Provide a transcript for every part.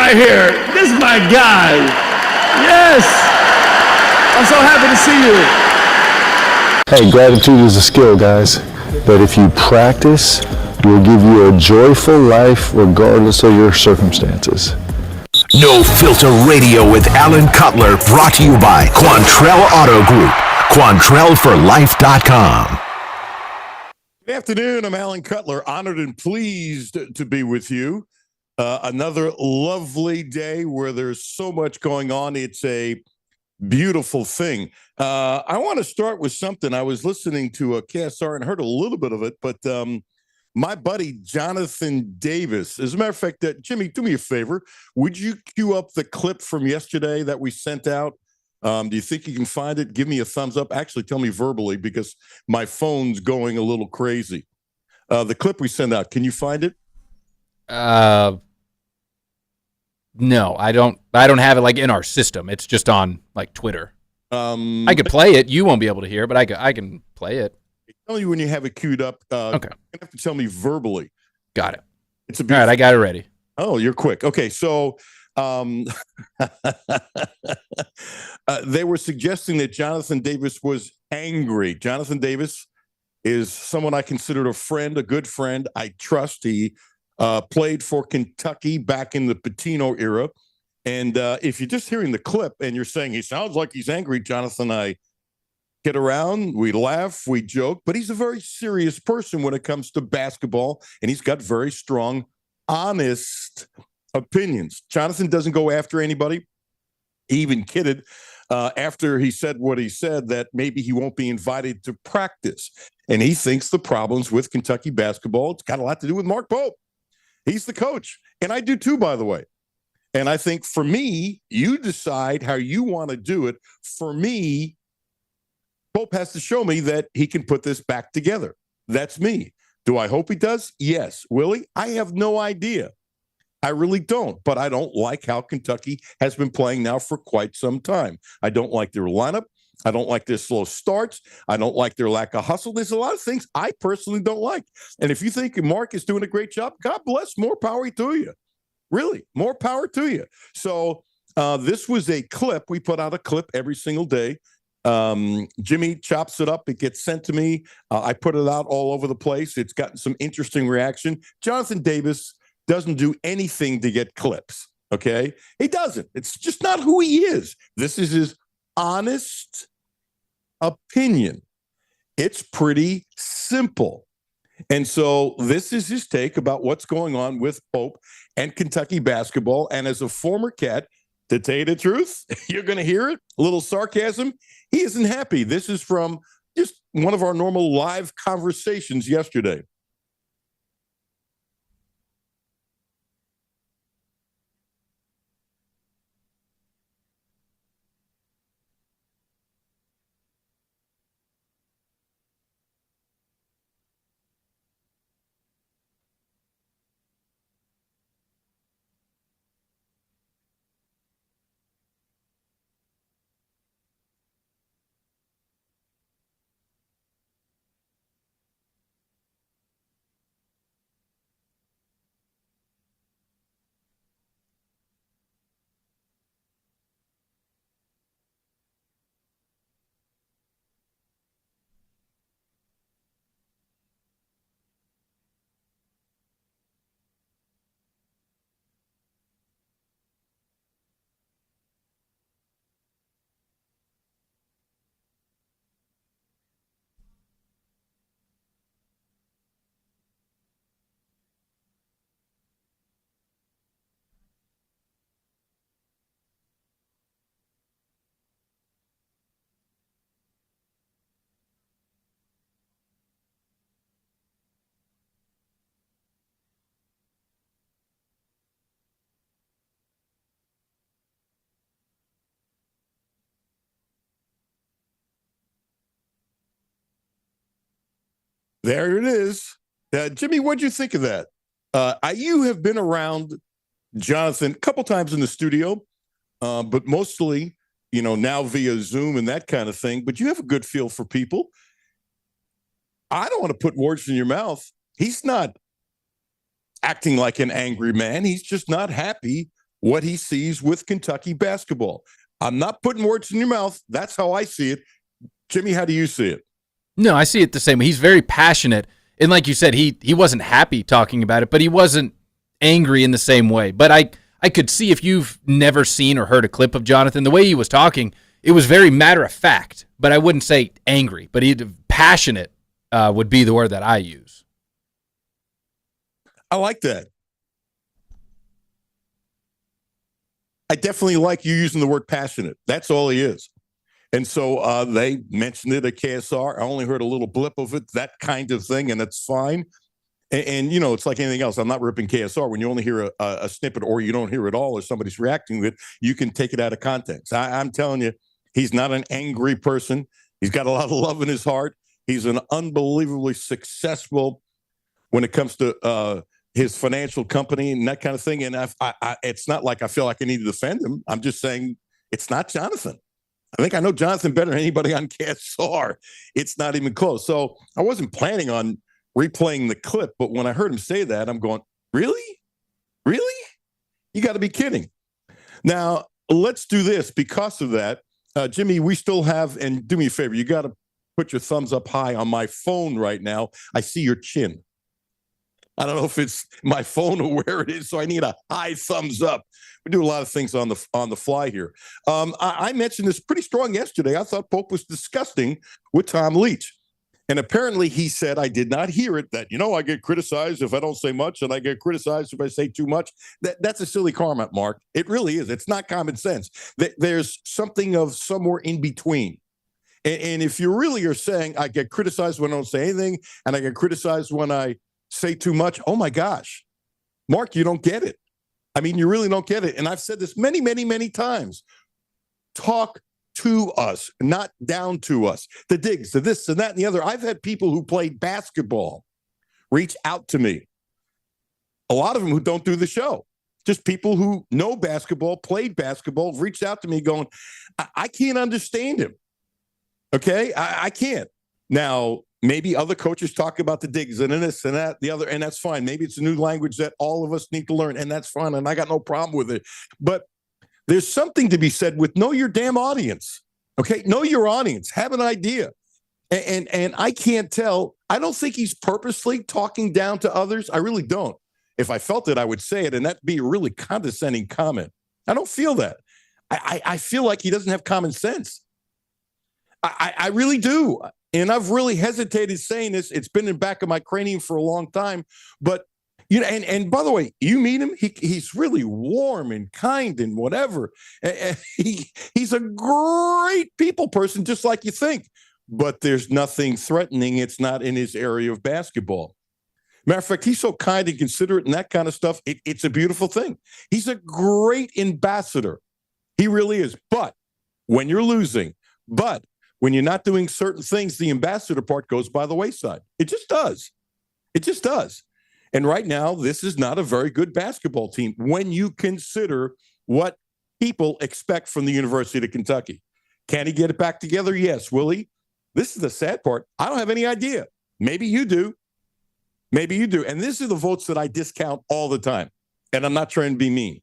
right here. This is my guy. Yes. I'm so happy to see you. Hey, gratitude is a skill, guys. But if you practice, it will give you a joyful life regardless of your circumstances. No Filter Radio with Alan Cutler, brought to you by Quantrell Auto Group. QuantrellForLife.com. Good afternoon. I'm Alan Cutler. Honored and pleased to be with you. Another lovely day where there's so much going on. It's a beautiful thing. I want to start with something. I was listening to a KSR and heard a little bit of it, but my buddy Jonathan Davis, as a matter of fact, Jimmy, do me a favor. Would you cue up the clip from yesterday that we sent out? Do you think you can find it? Give me a thumbs up. Actually, tell me verbally because my phone's going a little crazy. The clip we sent out, can you find it? No, I don't have it like in our system. It's just on like Twitter. I could play it. You won't be able to hear, but I can play it. Tell you when you have it queued up. Okay. You're gonna have to tell me verbally. Got it. It's a all right. I got it ready. Oh, you're quick. Okay, so they were suggesting that Jonathan Davis was angry. Jonathan Davis is someone I considered a friend, a good friend. I trust. He played for Kentucky back in the Pitino era. And if you're just hearing the clip and you're saying he sounds like he's angry, Jonathan, I get around, we laugh, we joke, but he's a very serious person when it comes to basketball, and he's got very strong, honest opinions. Jonathan doesn't go after anybody. He even kidded after he said what he said that maybe he won't be invited to practice. And he thinks the problems with Kentucky basketball, it's got a lot to do with Mark Pope. He's the coach. And I do too, by the way. And I think for me, you decide how you want to do it. For me, Pope has to show me that he can put this back together. That's me. Do I hope he does? Yes. Will he? I have no idea. I really don't. But I don't like how Kentucky has been playing now for quite some time. I don't like their lineup. I don't like their slow starts. I don't like their lack of hustle. There's a lot of things I personally don't like. And if you think Mark is doing a great job, God bless, more power to you. Really, more power to you. So this was a clip. We put out a clip every single day. Jimmy chops it up. It gets sent to me. I put it out all over the place. It's gotten some interesting reaction. Jonathan Davis doesn't do anything to get clips. Okay. He doesn't. It's just not who he is. This is his honest opinion. It's pretty simple. And so this is his take about what's going on with Pope and Kentucky basketball. And as a former Cat, to tell you the truth, you're going to hear it, a little sarcasm. He isn't happy. This is from just one of our normal live conversations yesterday. There it is. Jimmy, what'd you think of that? You have been around Jonathan a couple times in the studio, but mostly, now via Zoom and that kind of thing. But you have a good feel for people. I don't want to put words in your mouth. He's not acting like an angry man. He's just not happy what he sees with Kentucky basketball. I'm not putting words in your mouth. That's how I see it. Jimmy, how do you see it? No, I see it the same way. He's very passionate. And like you said, he wasn't happy talking about it, but he wasn't angry in the same way. But I could see, if you've never seen or heard a clip of Jonathan, the way he was talking, it was very matter of fact, but I wouldn't say angry, but passionate would be the word that I use. I like that. I definitely like you using the word passionate. That's all he is. And so they mentioned it at KSR. I only heard a little blip of it, that kind of thing, and it's fine. And you know, it's like anything else. I'm not ripping KSR. When you only hear a snippet, or you don't hear it all, or somebody's reacting to it, you can take it out of context. I'm telling you, he's not an angry person. He's got a lot of love in his heart. He's an unbelievably successful when it comes to his financial company and that kind of thing. And it's not like I feel like I need to defend him. I'm just saying it's not Jonathan. I think I know Jonathan better than anybody on KSR. It's not even close. So I wasn't planning on replaying the clip, but when I heard him say that, I'm going, really? Really? You got to be kidding. Now, let's do this. Because of that, Jimmy, we still have, and do me a favor, you got to put your thumbs up high on my phone right now. I see your chin. I don't know if it's my phone or where it is, so I need a high thumbs up. We do a lot of things on the fly here. I mentioned this pretty strong yesterday. I thought Pope was disgusting with Tom Leach. And apparently he said, I did not hear it, that, I get criticized if I don't say much, and I get criticized if I say too much. That's a silly comment, Mark. It really is. It's not common sense. There's something of somewhere in between. And if you really are saying, I get criticized when I don't say anything, and I get criticized when I say too much, oh my gosh, Mark, you don't get it. I mean, you really don't get it. And I've said this many, many, many times. Talk to us, not down to us. The digs, the this and that and the other. I've had people who played basketball reach out to me. A lot of them who don't do the show. Just people who know basketball, played basketball, reached out to me going, I can't understand him. Okay? I can't. Now, maybe other coaches talk about the digs and this and that, the other, and that's fine. Maybe it's a new language that all of us need to learn, and that's fine, and I got no problem with it. But there's something to be said with know your damn audience, okay? Know your audience. Have an idea. And I can't tell. I don't think he's purposely talking down to others. I really don't. If I felt it, I would say it, and that'd be a really condescending comment. I don't feel that. I feel like he doesn't have common sense. I really do. And I've really hesitated saying this. It's been in the back of my cranium for a long time. But, and by the way, you meet him, he's really warm and kind and whatever. He's a great people person, just like you think. But there's nothing threatening. It's not in his area of basketball. Matter of fact, he's so kind and considerate and that kind of stuff. It's a beautiful thing. He's a great ambassador. He really is. But when you're losing, when you're not doing certain things, the ambassador part goes by the wayside. It just does. It just does. And right now, this is not a very good basketball team when you consider what people expect from the University of Kentucky. Can he get it back together? Yes. Will he? This is the sad part. I don't have any idea. Maybe you do. Maybe you do. And these are the votes that I discount all the time. And I'm not trying to be mean.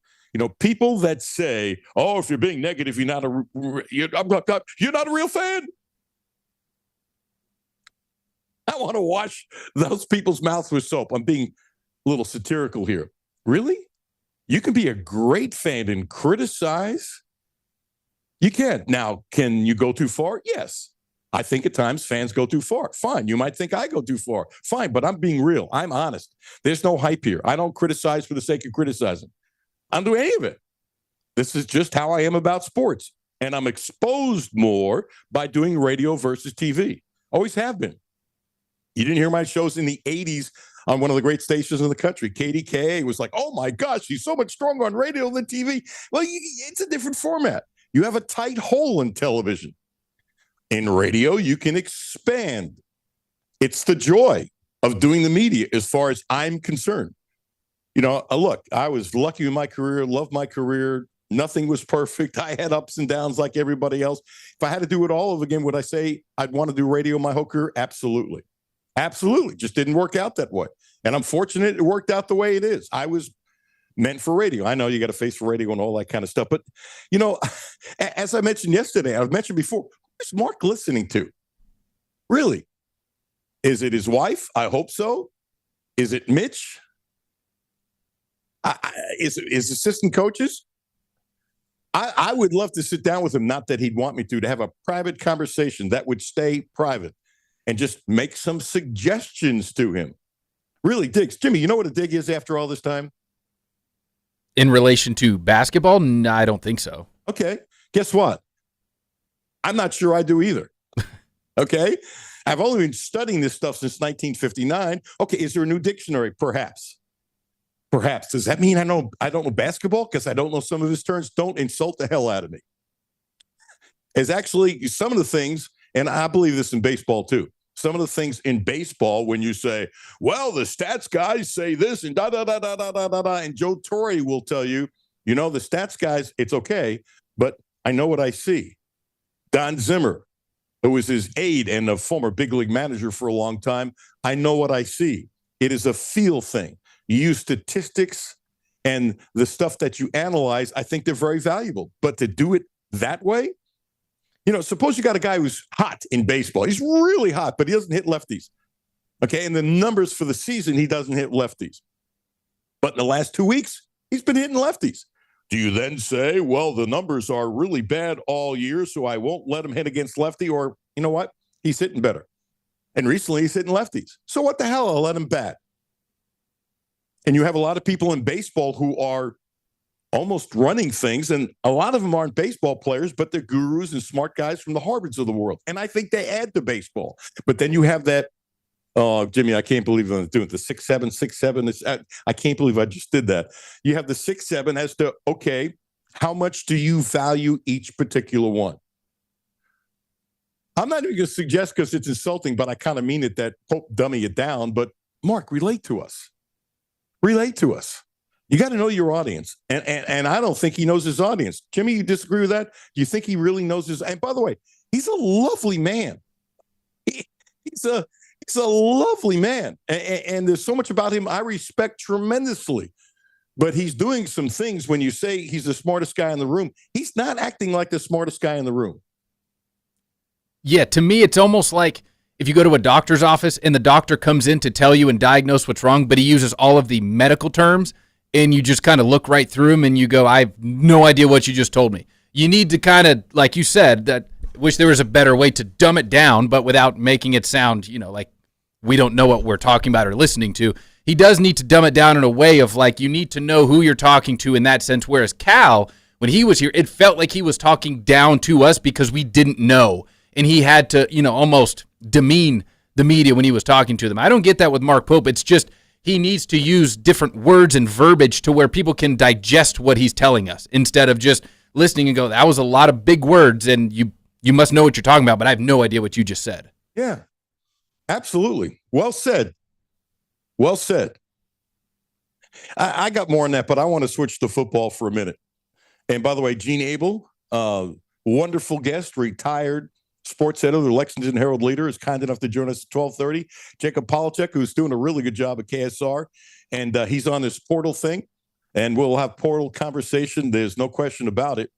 People that say, "Oh, if you're being negative, you're not a real fan." I want to wash those people's mouths with soap. I'm being a little satirical here. Really? You can be a great fan and criticize? You can. Now, can you go too far? Yes. I think at times fans go too far. Fine. You might think I go too far. Fine, but I'm being real. I'm honest. There's no hype here. I don't criticize for the sake of criticizing. I don't do any of it. This is just how I am about sports. And I'm exposed more by doing radio versus TV. Always have been. You didn't hear my shows in the 80s on one of the great stations in the country. KDKA was like, oh my gosh, she's so much stronger on radio than TV. Well, it's a different format. You have a tight hole in television. In radio, you can expand. It's the joy of doing the media as far as I'm concerned. Look, I was lucky in my career, loved my career. Nothing was perfect. I had ups and downs like everybody else. If I had to do it all over again, would I say I'd want to do radio my whole career? Absolutely. Absolutely. Just didn't work out that way. And I'm fortunate it worked out the way it is. I was meant for radio. I know you got a face for radio and all that kind of stuff. But, you know, as I mentioned yesterday, I've mentioned before, who's Mark listening to? Really? Is it his wife? I hope so. Is it Mitch? Is assistant coaches? I would love to sit down with him, not that he'd want me to have a private conversation that would stay private and just make some suggestions to him. Really, Diggs. Jimmy, you know what a dig is after all this time? In relation to basketball? No, I don't think so. Okay. Guess what? I'm not sure I do either. Okay. I've only been studying this stuff since 1959. Okay. Is there a new dictionary? Perhaps. Perhaps. Does that mean I don't know basketball? Because I don't know some of his terms. Don't insult the hell out of me. It's actually some of the things, and I believe this in baseball too. Some of the things in baseball, when you say, well, the stats guys say this and da-da-da-da-da-da-da, and Joe Torre will tell you, you know, the stats guys, it's okay, but I know what I see. Don Zimmer, who was his aide and a former big league manager for a long time, I know what I see. It is a feel thing. You use statistics and the stuff that you analyze, I think they're very valuable. But to do it that way, you know, suppose you got a guy who's hot in baseball. He's really hot, but he doesn't hit lefties. Okay, and the numbers for the season, he doesn't hit lefties. But in the last 2 weeks, he's been hitting lefties. Do you then say, well, the numbers are really bad all year, so I won't let him hit against lefty? Or, you know what? He's hitting better. And recently he's hitting lefties. So what the hell? I'll let him bat. And you have a lot of people in baseball who are almost running things, and a lot of them aren't baseball players, but they're gurus and smart guys from the Harvards of the world. And I think they add to baseball. But then you have that, oh, Jimmy, I can't believe I'm doing the 6'7", 6'7". I can't believe I just did that. You have the 6'7" as to, okay, how much do you value each particular one? I'm not even going to suggest because it's insulting, but I kind of mean it that Pope dummy it down. But Mark, relate to us. Relate to us. You got to know your audience. And I don't think he knows his audience. Jimmy, you disagree with that? Do you think he really knows his? And by the way, he's a lovely man. He's a lovely man. And there's so much about him I respect tremendously. But he's doing some things when you say he's the smartest guy in the room. He's not acting like the smartest guy in the room. Yeah, to me, it's almost like if you go to a doctor's office and the doctor comes in to tell you and diagnose what's wrong, but he uses all of the medical terms, and you just kind of look right through him and you go, I have no idea what you just told me. You need to kind of, like you said, that wish there was a better way to dumb it down, but without making it sound, you know, like we don't know what we're talking about or listening to. He does need to dumb it down in a way of like you need to know who you're talking to in that sense, whereas Cal, when he was here, it felt like he was talking down to us because we didn't know. And he had to, you know, almost demean the media when he was talking to them. I don't get that with Mark Pope. It's just he needs to use different words and verbiage to where people can digest what he's telling us instead of just listening and go, that was a lot of big words, and you must know what you're talking about, but I have no idea what you just said. Yeah, absolutely. Well said. Well said. I got more on that, but I want to switch to football for a minute. And by the way, Gene Abel, wonderful guest, retired sports editor, the Lexington Herald Leader, is kind enough to join us at 12:30. Jacob Polachek, who's doing a really good job at KSR, and he's on this portal thing, and we'll have portal conversation. There's no question about it.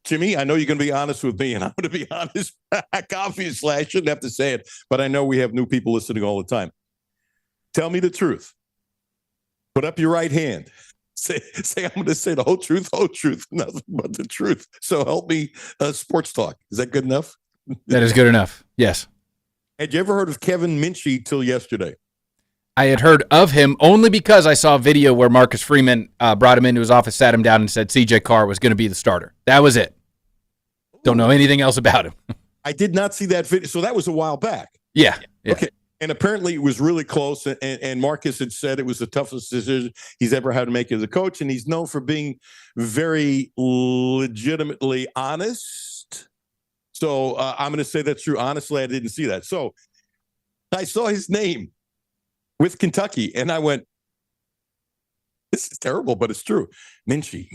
Jimmy, I know you're going to be honest with me, and I'm going to be honest back. Obviously, I shouldn't have to say it, but I know we have new people listening all the time. Tell me the truth. Put up your right hand. Say I'm going to say the whole truth, nothing but the truth. So help me, sports talk. Is that good enough? That is good enough. Yes. Had you ever heard of Kevin Minchie till yesterday? I had heard of him only because I saw a video where Marcus Freeman brought him into his office, sat him down, and said C.J. Carr was going to be the starter. That was it. Don't know anything else about him. I did not see that video. So that was a while back. Yeah. Okay. And apparently it was really close. And Marcus had said it was the toughest decision he's ever had to make as a coach. And he's known for being very legitimately honest. So I'm going to say that's true. Honestly, I didn't see that. So I saw his name with Kentucky, and I went, this is terrible, but it's true. Minchie.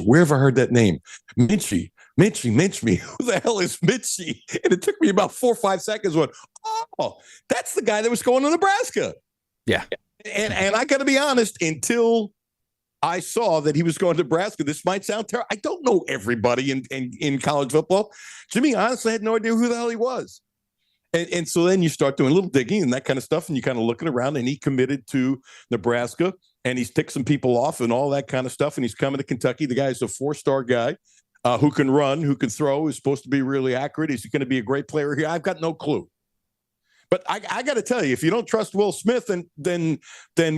Where have I heard that name? Minchie. Who the hell is Minchie? And it took me about 4 or 5 seconds. Went, oh, that's the guy that was going to Nebraska. Yeah. And I got to be honest, until I saw that he was going to Nebraska, this might sound terrible. I don't know everybody in college football. Jimmy honestly had no idea who the hell he was. And so then you start doing a little digging and that kind of stuff, and you kind of looking around, and he committed to Nebraska, and he's ticked some people off and all that kind of stuff, and he's coming to Kentucky. The guy's a 4-star guy who can run, who can throw, is supposed to be really accurate. Is he going to be a great player here? I've got no clue. But I got to tell you, if you don't trust Will Smith, then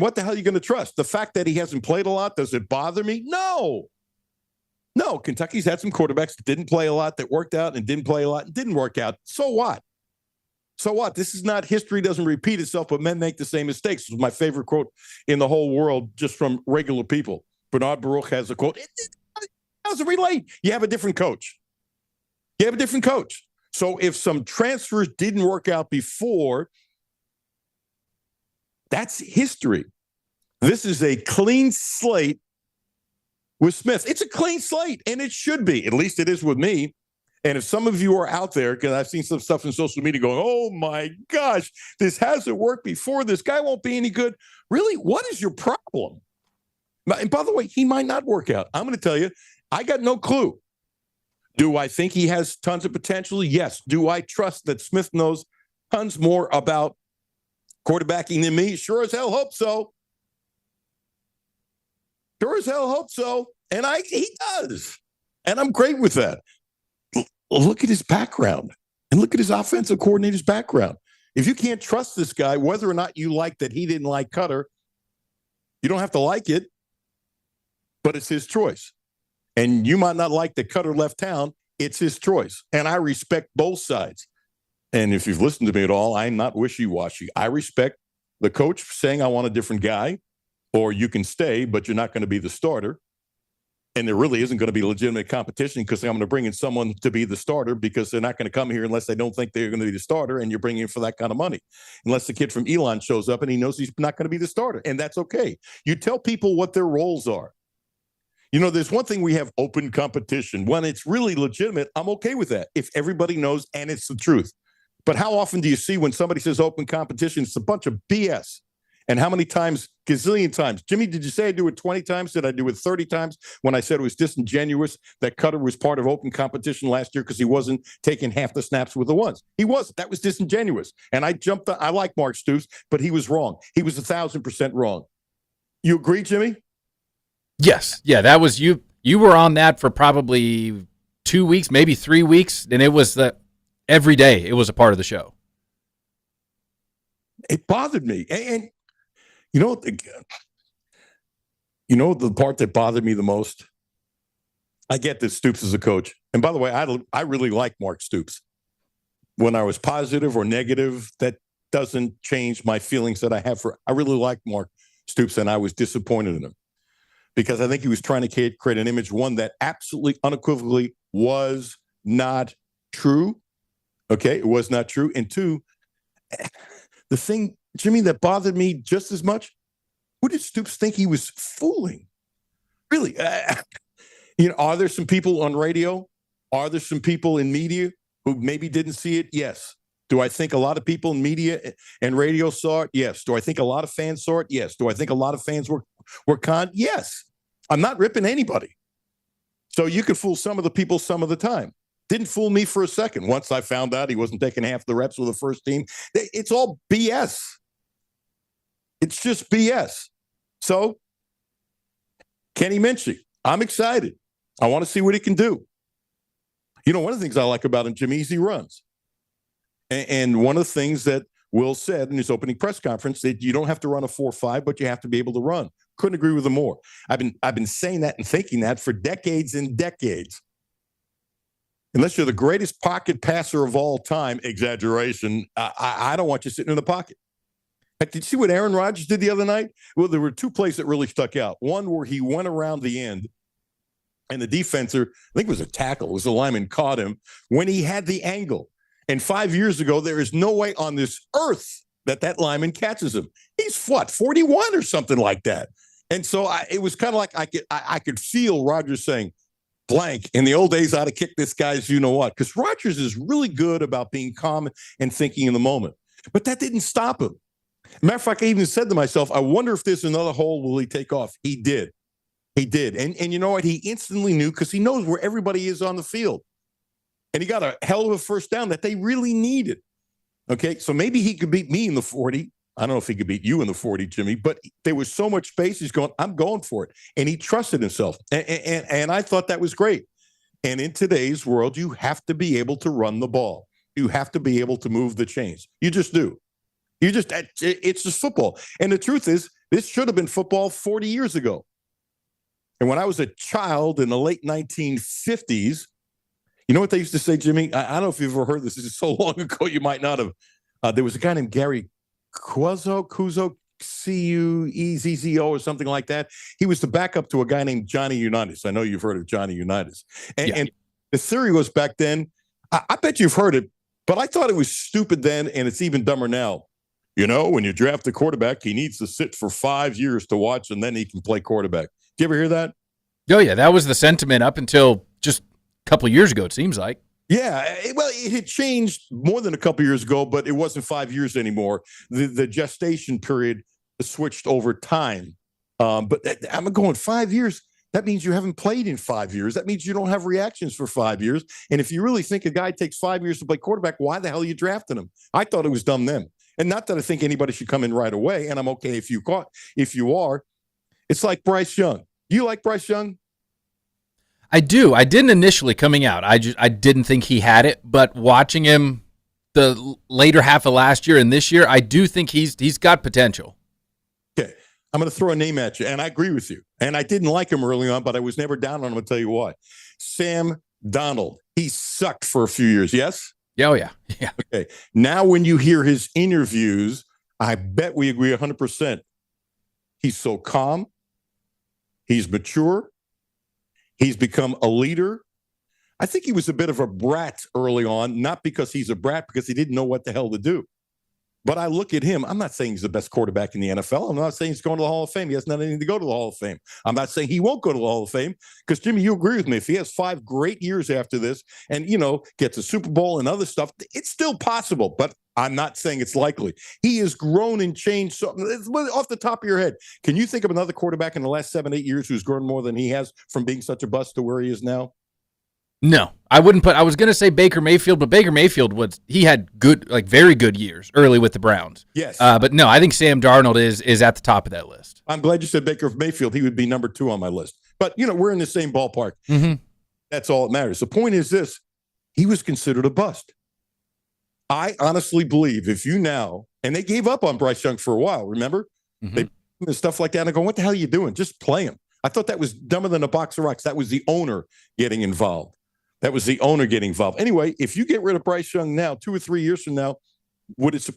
what the hell are you going to trust? The fact that he hasn't played a lot, does it bother me? No. Kentucky's had some quarterbacks that didn't play a lot, that worked out, and didn't play a lot and didn't work out. So what? This is not history doesn't repeat itself, but men make the same mistakes. This is my favorite quote in the whole world, just from regular people. Bernard Baruch has a quote. It doesn't relate. You have a different coach. So if some transfers didn't work out before, that's history. This is a clean slate with Smith. It's a clean slate, and it should be. At least it is with me. And if some of you are out there, because I've seen some stuff in social media going, oh, my gosh, this hasn't worked before. This guy won't be any good. Really, what is your problem? And by the way, he might not work out. I'm going to tell you, I got no clue. Do I think he has tons of potential? Yes. Do I trust that Smith knows tons more about quarterbacking than me? Sure as hell hope so. And he does. And I'm great with that. Look at his background and look at his offensive coordinator's background. If you can't trust this guy, whether or not you like that he didn't like Cutler, you don't have to like it, but it's his choice. And you might not like that Cutler left town. It's his choice. And I respect both sides. And if you've listened to me at all, I'm not wishy-washy. I respect the coach saying, I want a different guy, or you can stay, but you're not going to be the starter. And there really isn't going to be legitimate competition because I'm going to bring in someone to be the starter because they're not going to come here unless they don't think they're going to be the starter, and you're bringing in for that kind of money. Unless the kid from Elon shows up and he knows he's not going to be the starter, and that's okay. You tell people what their roles are. You know, there's one thing we have open competition. When it's really legitimate, I'm okay with that if everybody knows and it's the truth. But how often do you see when somebody says open competition, it's a bunch of BS? And how many times, gazillion times? Jimmy, did you say I do it 20 times? Did I do it 30 times when I said it was disingenuous that Cutler was part of open competition last year because he wasn't taking half the snaps with the ones? He wasn't. That was disingenuous. And I like Mark Stoops, but he was wrong. He was 1,000% wrong. You agree, Jimmy? Yes. Yeah, that was you. You were on that for probably 2 weeks, maybe 3 weeks, and it was every day it was a part of the show. It bothered me. And you know the part that bothered me the most? I get that Stoops is a coach. And by the way, I really like Mark Stoops. When I was positive or negative, that doesn't change my feelings that I have I really like Mark Stoops, and I was disappointed in him because I think he was trying to create an image, one that absolutely unequivocally was not true. Okay, it was not true. And two, the thing, Jimmy, that bothered me just as much, who did Stoops think he was fooling? Really? Are there some people on radio? Are there some people in media who maybe didn't see it? Yes. Do I think a lot of people in media and radio saw it? Yes. Do I think a lot of fans saw it? Yes. Do I think a lot of fans were conned? Yes. I'm not ripping anybody. So you could fool some of the people some of the time. Didn't fool me for a second. Once I found out he wasn't taking half the reps with the first team, it's all BS. It's just BS. So, Kenny Minchey, I'm excited. I want to see what he can do. You know, one of the things I like about him, Jimmy, is he runs. And one of the things that Will said in his opening press conference, that you don't have to run a 4.5, but you have to be able to run. Couldn't agree with him more. I've been saying that and thinking that for decades and decades. Unless you're the greatest pocket passer of all time, exaggeration, I don't want you sitting in the pocket. Did you see what Aaron Rodgers did the other night? Well, there were two plays that really stuck out. One where he went around the end, and the defender, I think it was a tackle, it was the lineman, caught him when he had the angle. And 5 years ago, there is no way on this earth that lineman catches him. He's 41 or something like that. And so it was kind of like I could feel Rodgers saying, blank, in the old days, I'd have kicked this guy's you-know-what. Because Rodgers is really good about being calm and thinking in the moment. But that didn't stop him. Matter of fact, I even said to myself, I wonder if there's another hole, will he take off? He did. He did. And you know what? He instantly knew because he knows where everybody is on the field. And he got a hell of a first down that they really needed. Okay, so maybe he could beat me in the 40. I don't know if he could beat you in the 40, Jimmy, but there was so much space. He's going, I'm going for it. And he trusted himself. And I thought that was great. And in today's world, you have to be able to run the ball. You have to be able to move the chains. You just do. It's just football. And the truth is, this should have been football 40 years ago. And when I was a child in the late 1950s, you know what they used to say, Jimmy? I don't know if you've ever heard this. This is so long ago, you might not have. There was a guy named Gary Cuozzo, Cuezzo, or something like that. He was the backup to a guy named Johnny Unitas. I know you've heard of Johnny Unitas. And the theory was back then, I bet you've heard it, but I thought it was stupid then, and it's even dumber now. You know, when you draft a quarterback, he needs to sit for 5 years to watch, and then he can play quarterback. Did you ever hear that? Oh, yeah, that was the sentiment up until just a couple of years ago, it seems like. Yeah, it had changed more than a couple of years ago, but it wasn't 5 years anymore. The gestation period switched over time. But I'm going 5 years. That means you haven't played in 5 years. That means you don't have reactions for 5 years. And if you really think a guy takes 5 years to play quarterback, why the hell are you drafting him? I thought it was dumb then. And not that I think anybody should come in right away. And I'm okay if you are. It's like Bryce Young. You like Bryce Young? I do. I didn't initially coming out. I didn't think he had it, but watching him the later half of last year and this year, I do think he's got potential. Okay. I'm going to throw a name at you, and I agree with you. And I didn't like him early on, but I was never down on him. I'll tell you why. Sam Darnold. He sucked for a few years, yes? Oh, yeah. Yeah. Okay. Now when you hear his interviews, I bet we agree 100%. He's so calm. He's mature. He's become a leader. I think he was a bit of a brat early on, not because he's a brat, because he didn't know what the hell to do. But I look at him. I'm not saying he's the best quarterback in the NFL. I'm not saying he's going to the Hall of Fame. He has nothing to go to the Hall of Fame. I'm not saying he won't go to the Hall of Fame because, Jimmy, you agree with me. If he has 5 great years after this and, gets a Super Bowl and other stuff, it's still possible. But I'm not saying it's likely. He has grown and changed. So, off the top of your head, can you think of another quarterback in the last 7-8 years who's grown more than he has from being such a bust to where he is now? No, I wouldn't put. I was going to say Baker Mayfield, but Baker Mayfield he had good, like very good years early with the Browns. Yes, but no, I think Sam Darnold is at the top of that list. I'm glad you said Baker Mayfield. He would be number 2 on my list. But we're in the same ballpark. Mm-hmm. That's all that matters. The point is this: he was considered a bust. I honestly believe if you now, and they gave up on Bryce Young for a while. Remember, they and stuff like that. And I go, what the hell are you doing? Just play him. I thought that was dumber than a box of rocks. That was the owner getting involved. Anyway, if you get rid of Bryce Young now, 2 or 3 years from now,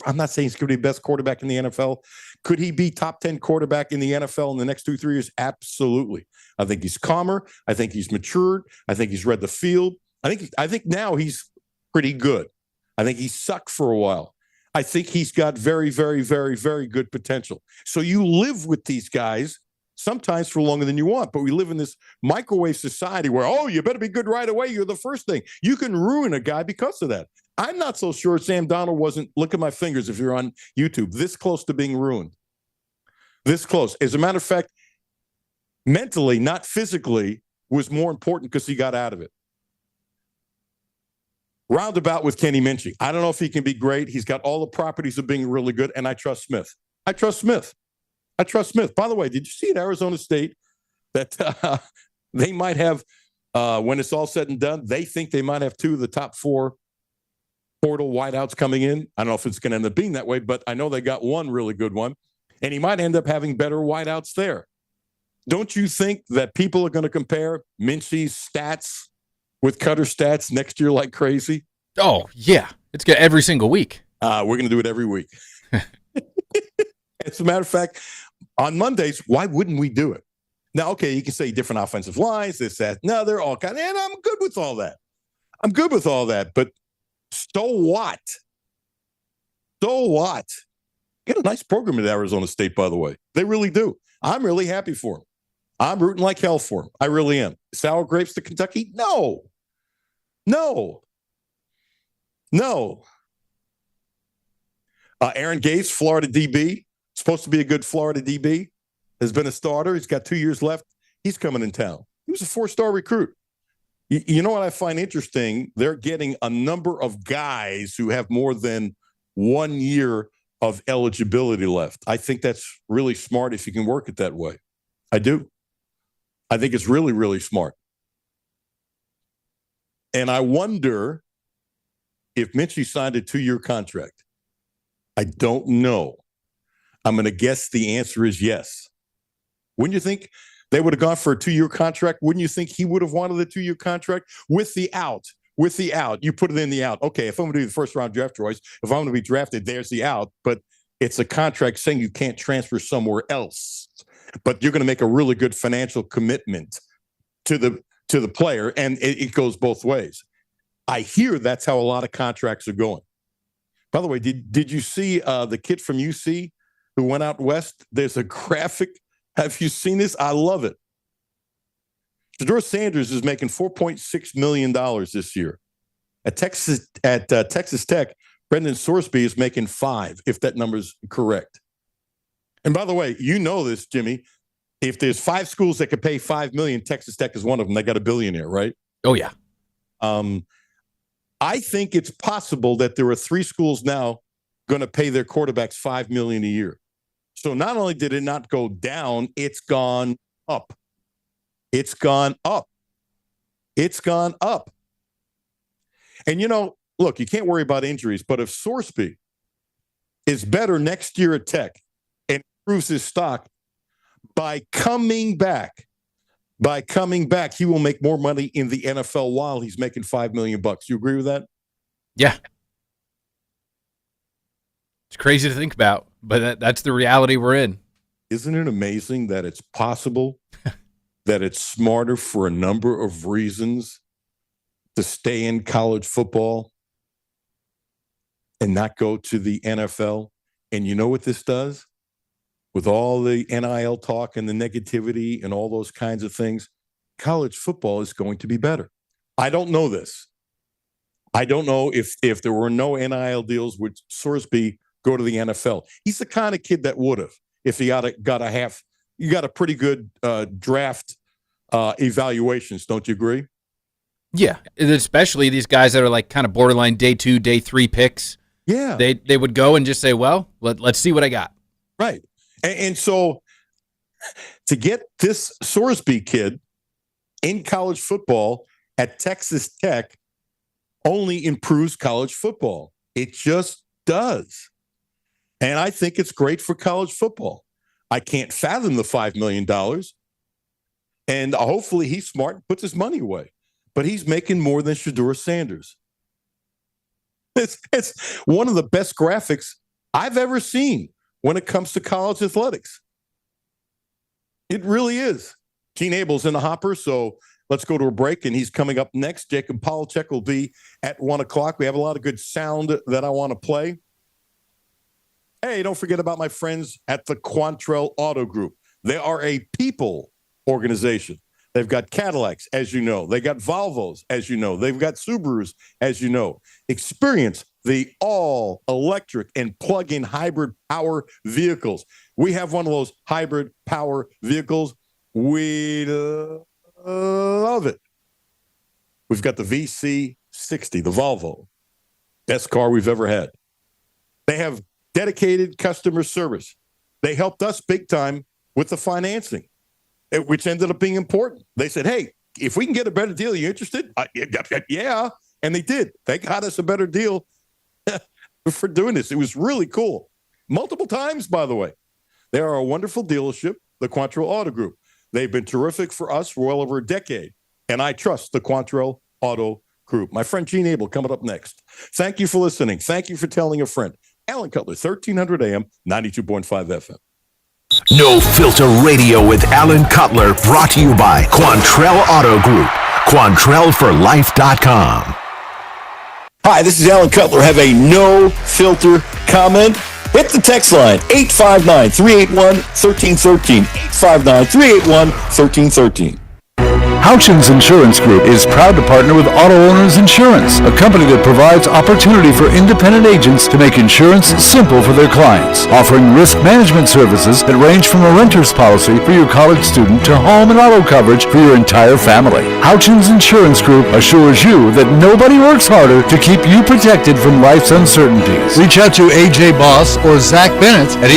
I'm not saying he's going to be the best quarterback in the NFL. Could he be top 10 quarterback in the NFL in the next 2 or 3 years? Absolutely. I think he's calmer. I think he's matured. I think he's read the field. I think now he's pretty good. I think he sucked for a while. I think he's got very, very, very, very good potential. So you live with these guys sometimes for longer than you want. But we live in this microwave society where, you better be good right away. You're the first thing. You can ruin a guy because of that. I'm not so sure Sam Darnold wasn't, look at my fingers if you're on YouTube, this close to being ruined. This close. As a matter of fact, mentally, not physically, was more important because he got out of it. Roundabout with Kenny Minchie. I don't know if he can be great. He's got all the properties of being really good, and I trust Smith. I trust Smith. By the way, did you see at Arizona State that they might have, when it's all said and done, they think they might have 2 of the top 4 portal wideouts coming in? I don't know if it's going to end up being that way, but I know they got one really good one, and he might end up having better wideouts there. Don't you think that people are going to compare Minchie's stats with Cutler stats next year like crazy? Oh, yeah. It's good every single week. We're going to do it every week. As a matter of fact, on Mondays, why wouldn't we do it? Now, okay, you can say different offensive lines, this, that. No, they're all kind of, and I'm good with all that. But so what? Get a nice program at Arizona State, by the way. They really do. I'm really happy for them. I'm rooting like hell for them. I really am. Sour grapes to Kentucky? No. Aaron Gates, Florida DB, supposed to be a good Florida DB, has been a starter. He's got 2 years left. He's coming in town. He was a 4-star recruit. You know what I find interesting? They're getting a number of guys who have more than 1 year of eligibility left. I think that's really smart if you can work it that way. I do. I think it's really, really smart. And I wonder if Minchie signed a 2-year contract. I don't know. I'm going to guess the answer is yes. Wouldn't you think they would have gone for a 2-year contract? Wouldn't you think he would have wanted a 2-year contract with the out? With the out, you put it in the out. Okay, if I'm going to be the first round draft choice, if I'm going to be drafted, there's the out. But it's a contract saying you can't transfer somewhere else. But you're going to make a really good financial commitment to the player, and it goes both ways. I hear that's how a lot of contracts are going. By the way, did you see the kid from UC who went out west? There's a graphic. Have you seen this? I love it. Shedeur Sanders is making $4.6 million this year. At Texas Tech, Brendan Sorsby is making $5 million, if that number's correct. And by the way, you know this, Jimmy. If there's 5 schools that could pay $5 million, Texas Tech is one of them. They got a billionaire, right? Oh, yeah. I think it's possible that there are 3 schools now going to pay their quarterbacks $5 million a year. So not only did it not go down, it's gone up. It's gone up. It's gone up. And, look, you can't worry about injuries, but if Sorsby is better next year at Tech and improves his stock by coming back, he will make more money in the NFL while he's making $5 million. You agree with that? Yeah. It's crazy to think about, but that's the reality we're in. Isn't it amazing that it's possible that it's smarter for a number of reasons to stay in college football and not go to the NFL? And you know what this does? With all the NIL talk and the negativity and all those kinds of things, college football is going to be better. I don't know this. I don't know if there were no NIL deals, would Sorsby go to the NFL? He's the kind of kid that would have, if he got a pretty good draft evaluations. Don't you agree? Yeah, especially these guys that are like kind of borderline day 2, day 3 picks. Yeah. They would go and just say, well, let's see what I got. Right. And so to get this Sorsby kid in college football at Texas Tech only improves college football. It just does. And I think it's great for college football. I can't fathom the $5 million. And hopefully he's smart and puts his money away. But he's making more than Shedeur Sanders. It's one of the best graphics I've ever seen when it comes to college athletics. It really is. Gene Abel's in the hopper, so let's go to a break, and he's coming up next. Jacob Polachek will be at 1 o'clock. We have a lot of good sound that I want to play. Hey, don't forget about my friends at the Quantrell Auto Group. They are a people organization. They've got Cadillacs, as you know. They got Volvos, as you know. They've got Subarus, as you know. Experience the all-electric and plug-in hybrid power vehicles. We have one of those hybrid power vehicles. We love it. We've got the VC60, the Volvo. Best car we've ever had. They have dedicated customer service. They helped us big time with the financing, which ended up being important. They said, hey, if we can get a better deal, you interested? Yeah. And they did. They got us a better deal for doing this. It was really cool. Multiple times, by the way. They are a wonderful dealership, the Quantrell Auto Group. They've been terrific for us for well over a decade. And I trust the Quantrell Auto Group. My friend Gene Abel coming up next. Thank you for listening. Thank you for telling a friend. Alan Cutler, 1300 AM, 92.5 FM. No Filter Radio with Alan Cutler, brought to you by Quantrell Auto Group. QuantrellForLife.com. Hi, this is Alan Cutler. Have a no filter comment? Hit the text line, 859-381-1313. 859-381-1313. Houchins Insurance Group is proud to partner with Auto Owners Insurance, a company that provides opportunity for independent agents to make insurance simple for their clients, offering risk management services that range from a renter's policy for your college student to home and auto coverage for your entire family. Houchins Insurance Group assures you that nobody works harder to keep you protected from life's uncertainties. Reach out to AJ Boss or Zach Bennett at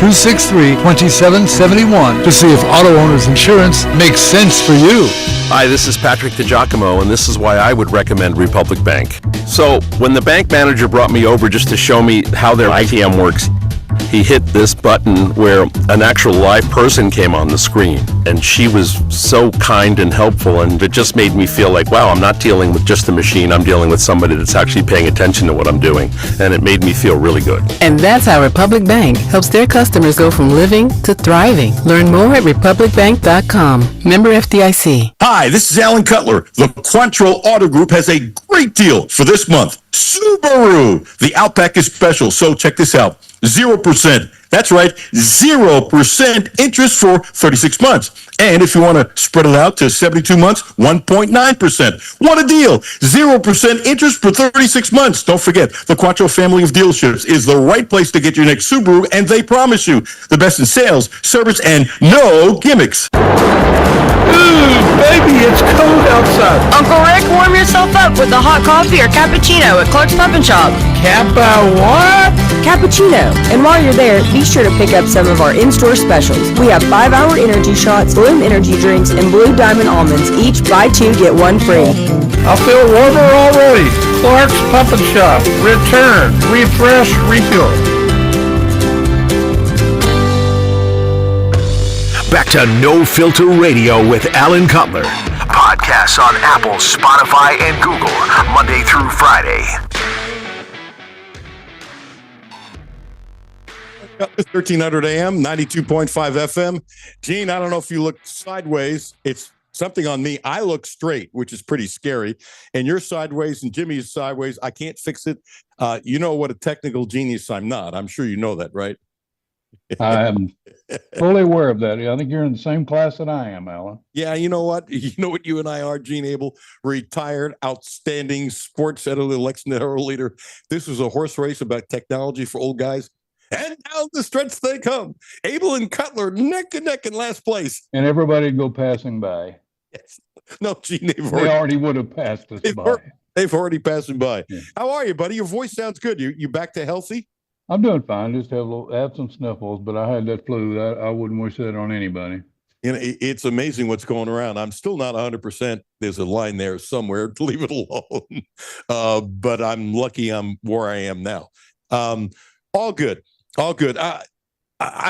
859-263-2771 to see if Auto Owners Insurance makes sense for you. Hi, this is Patrick DiGiacomo, and this is why I would recommend Republic Bank. So, when the bank manager brought me over just to show me how their ITM works, he hit this button where an actual live person came on the screen, and she was so kind and helpful, and it just made me feel like, wow, I'm not dealing with just a machine, I'm dealing with somebody that's actually paying attention to what I'm doing, and it made me feel really good. And that's how Republic Bank helps their customers go from living to thriving. Learn more at republicbank.com. Member FDIC. Hi, this is Alan Cutler. The Quantrill Auto Group has a great deal for this month. Subaru. The Outback is special, so check this out. 0%. That's right, 0% interest for 36 months. And if you want to spread it out to 72 months, 1.9%. What a deal. 0% interest for 36 months. Don't forget, the Quattro family of dealerships is the right place to get your next Subaru, and they promise you the best in sales, service, and no gimmicks. Ooh, baby, it's cold outside. Uncle Rick, warm yourself up with a hot coffee or cappuccino at Clark's Pub and Shop. Kappa what? Cappuccino. And while you're there, be sure to pick up some of our in-store specials. We have 5-hour energy shots, Bloom energy drinks, and Blue Diamond almonds. Each buy 2, get 1 free. I feel warmer already. Clark's Pub and Shop. Return. Refresh. Refuel. Back to No Filter Radio with Alan Cutler. Podcasts on Apple, Spotify, and Google, Monday through Friday. 1300 AM, 92.5 FM. Gene, I don't know if you look sideways. It's something on me. I look straight, which is pretty scary. And you're sideways and Jimmy is sideways. I can't fix it. You know what a technical genius I'm not. I'm sure you know that, right? I am fully aware of that. I think you're in the same class that I am, Alan. Yeah, you know what? You know what you and I are, Gene Abel, retired, outstanding sports editor, Lexington Herald leader. This was a horse race about technology for old guys. And down the stretch they come. Abel and Cutler neck and neck in last place. And everybody would go passing by. Yes. No, Gene, They already would have passed us by. They've already passed them by. Yeah. How are you, buddy? Your voice sounds good. You back to healthy? I'm doing fine. Just have some sniffles, but I had that flu. I wouldn't wish that on anybody. You know, it's amazing what's going around. I'm still not 100%. There's a line there somewhere to leave it alone. But I'm lucky I'm where I am now. All good. All good. I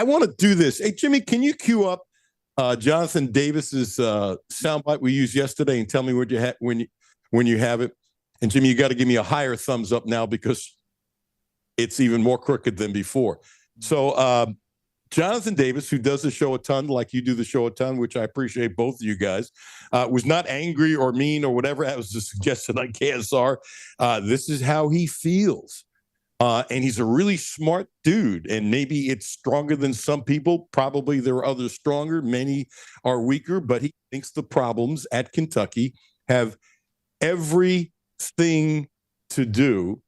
want to do this. Hey, Jimmy, can you cue up Jonathan Davis's soundbite we used yesterday and tell me what you had when you have it? And Jimmy, you got to give me a higher thumbs up now because it's even more crooked than before. So Jonathan Davis, who does the show a ton, like you do the show a ton, which I appreciate both of you guys, was not angry or mean or whatever. That was a suggestion on KSR. This is how he feels. And he's a really smart dude. And maybe it's stronger than some people. Probably there are others stronger. Many are weaker. But he thinks the problems at Kentucky have everything to do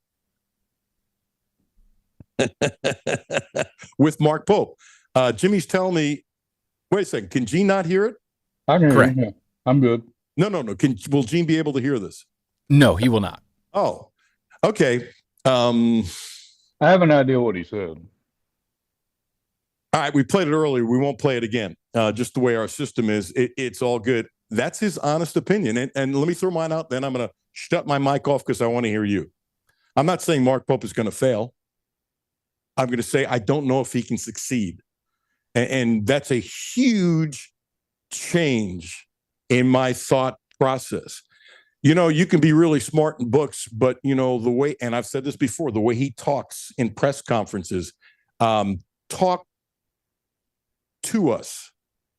with Mark Pope. Jimmy's telling me, wait a second, can Gene not hear it? I can Correct. hear you. I'm good. No. Will Gene be able to hear this? No, he will not. Oh, okay. I have an idea what he said. All right, we played it earlier. We won't play it again. Just the way our system is, it's all good. That's his honest opinion. And let me throw mine out, then I'm going to shut my mic off because I want to hear you. I'm not saying Mark Pope is going to fail. I'm going to say I don't know if he can succeed. And that's a huge change in my thought process. You know, you can be really smart in books, but, you know, the way, and I've said this before, the way he talks in press conferences, talk to us,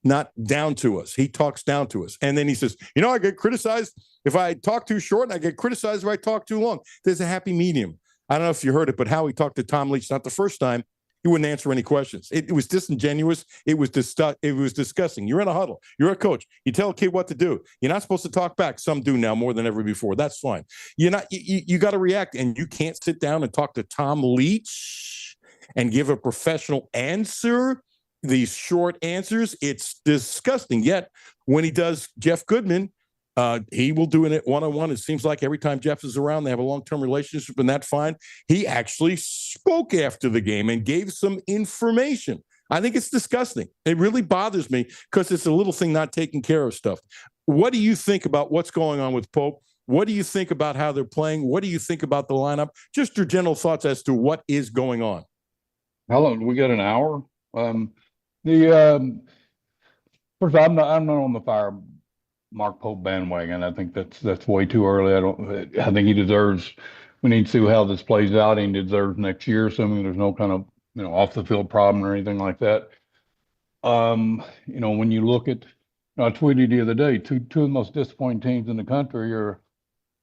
not down to us. He talks down to us. And then he says, you know, I get criticized if I talk too short, and I get criticized if I talk too long. There's a happy medium. I don't know if you heard it, but how he talked to Tom Leach, not the first time, He wouldn't answer any questions. It was disingenuous. It was disgusting. You're in a huddle. You're a coach. You tell a kid what to do. You're not supposed to talk back. Some do now more than ever before. That's fine. You're not. You got to react, and you can't sit down and talk to Tom Leach and give a professional answer. These short answers. It's disgusting. Yet when he does Jeff Goodman, he will do it one-on-one. It seems like every time Jeff is around, they have a long-term relationship, and that's fine. He actually spoke after the game and gave some information. I think it's disgusting. It really bothers me because it's a little thing not taking care of stuff. What do you think about what's going on with Pope? What do you think about how they're playing? What do you think about the lineup? Just your general thoughts as to what is going on. How long? We got an hour? First, I'm not on the fire Mark Pope bandwagon. I think that's way too early. I think he deserves. We need to see how this plays out. He deserves next year, assuming there's no kind of off the field problem or anything like that. When you look at, I tweeted the other day, two of the most disappointing teams in the country are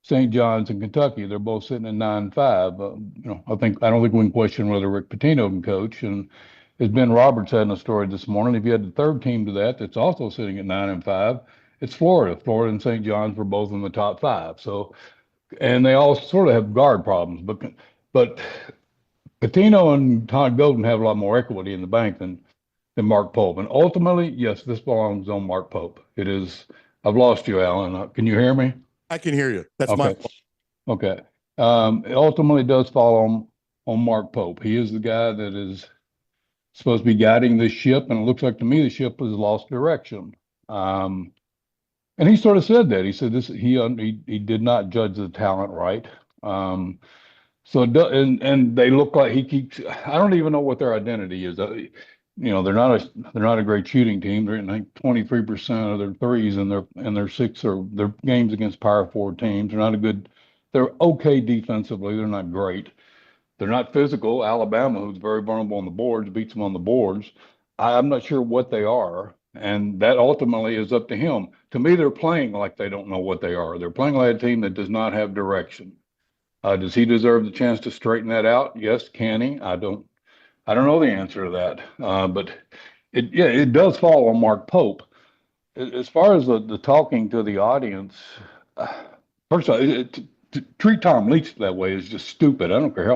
St. John's and Kentucky. They're both sitting at 9-5. I don't think we can question whether Rick Pitino can coach. And as Ben Roberts had in a story this morning, if you had the third team to that's also sitting at 9-5. It's Florida. Florida and St. John's were both in the top 5. So, and they all sort of have guard problems. But Pitino and Todd Golden have a lot more equity in the bank than Mark Pope. And ultimately, yes, this belongs on Mark Pope. It is. I've lost you, Alan. Can you hear me? I can hear you. That's okay. my fault. Okay. It ultimately does fall on Mark Pope. He is the guy that is supposed to be guiding this ship, and it looks like to me the ship has lost direction. And he sort of said that. He said he did not judge the talent right. So they look like he keeps. I don't even know what their identity is. They're not a great shooting team. They're in like 23% of their threes, and their games against Power 4 teams. They're not a good. They're okay defensively. They're not great. They're not physical. Alabama, who's very vulnerable on the boards, beats them on the boards. I'm not sure what they are. And that ultimately is up to him. To me, they're playing like they don't know what they are. They're playing like a team that does not have direction. Does he deserve the chance to straighten that out? Yes. Can he? I don't know the answer to that. But it does fall on Mark Pope. As far as the talking to the audience, first of all, to treat Tom Leach that way is just stupid. I don't care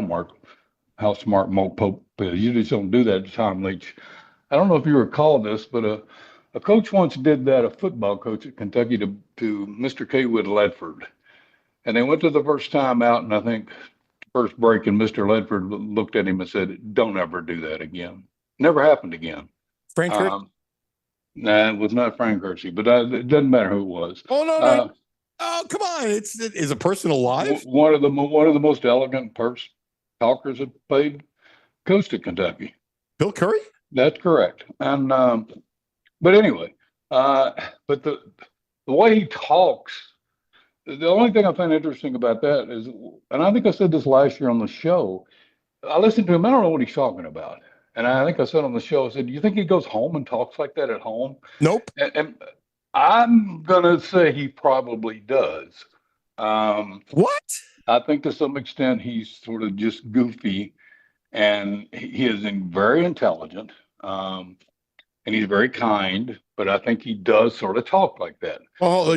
how smart Mark Pope is. You just don't do that to Tom Leach. I don't know if you recall this, but a coach once did that, a football coach at Kentucky, to Mr. Kaywood Ledford. And they went to the first time out, and I think first break, and Mr. Ledford looked at him and said, "Don't ever do that again." Never happened again. Frank Nah, it was not Frank Kersey, but it doesn't matter who it was. Oh, no. Oh, come on. Is a person alive? One of the most elegant talkers that played coached at Kentucky. Bill Curry? That's correct. And but anyway, but the way he talks, the only thing I find interesting about that is, and I think I said this last year on the show, I listened to him, I don't know what he's talking about. And I think I said on the show, I said, do you think he goes home and talks like that at home? Nope. And I'm going to say he probably does. What? I think to some extent he's sort of just goofy, and he is very intelligent, and he's very kind, but I think he does sort of talk like that. Oh,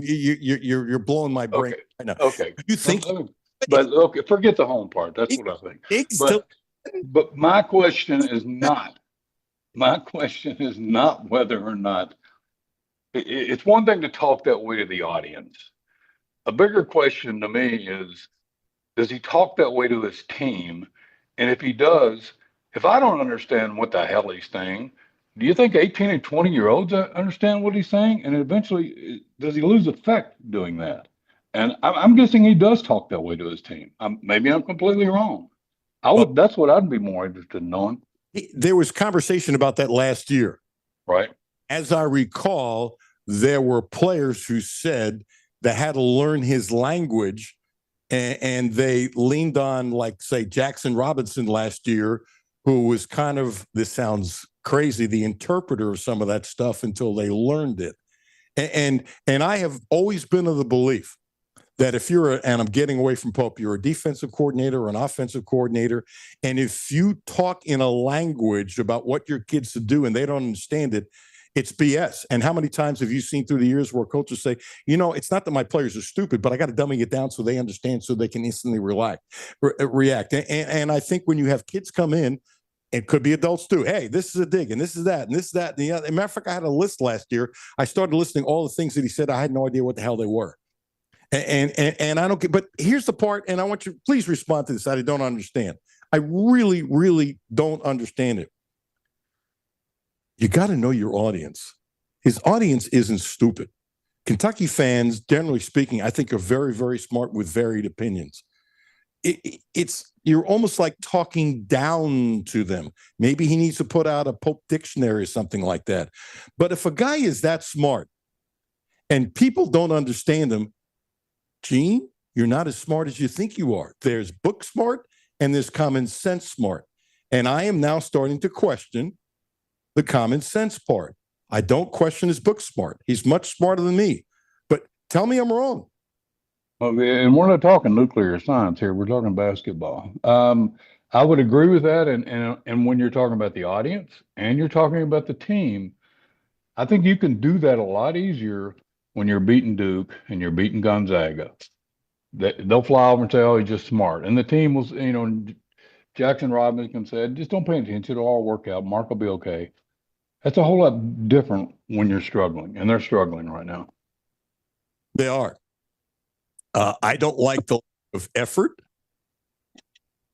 you're blowing my brain. Okay. I know. Okay. You think? But okay, forget the home part. That's what I think. But my question is not whether or not it's one thing to talk that way to the audience. A bigger question to me is, does he talk that way to his team? And if he does, if I don't understand what the hell he's saying, do you think 18 and 20-year-olds understand what he's saying? And eventually, does he lose effect doing that? And I'm guessing he does talk that way to his team. Maybe I'm completely wrong. That's what I'd be more interested in knowing. There was conversation about that last year. Right. As I recall, there were players who said they had to learn his language, and they leaned on, like, say, Jackson Robinson last year, who was kind of, this sounds crazy, the interpreter of some of that stuff until they learned it. And I have always been of the belief that if and I'm getting away from Pope, you're a defensive coordinator or an offensive coordinator, and if you talk in a language about what your kids to do and they don't understand it, it's BS. And how many times have you seen through the years where coaches say, it's not that my players are stupid, but I got to dummy it down so they understand, so they can instantly react. And I think when you have kids come in, it could be adults too. Hey, this is a dig, and this is that, and this is that, and the other. As a matter of fact, I had a list last year. I started listing all the things that he said. I had no idea what the hell they were. And I don't get, but here's the part, and I want you, please respond to this. I don't understand. I really, really don't understand it. You got to know your audience. His audience isn't stupid. Kentucky fans, generally speaking, I think are very, very smart with varied opinions. You're almost like talking down to them. Maybe he needs to put out a Pope dictionary or something like that. But if a guy is that smart and people don't understand him, Gene, you're not as smart as you think you are. There's book smart and there's common sense smart. And I am now starting to question the common sense part. I don't question his book smart. He's much smarter than me. But tell me I'm wrong. Well, and we're not talking nuclear science here. We're talking basketball. I would agree with that. And when you're talking about the audience and you're talking about the team, I think you can do that a lot easier when you're beating Duke and you're beating Gonzaga. They'll fly over and say, oh, he's just smart. And the team will, Jackson Robinson said, just don't pay attention. It'll all work out. Mark will be okay. That's a whole lot different when you're struggling, and they're struggling right now. They are. I don't like the lack of effort.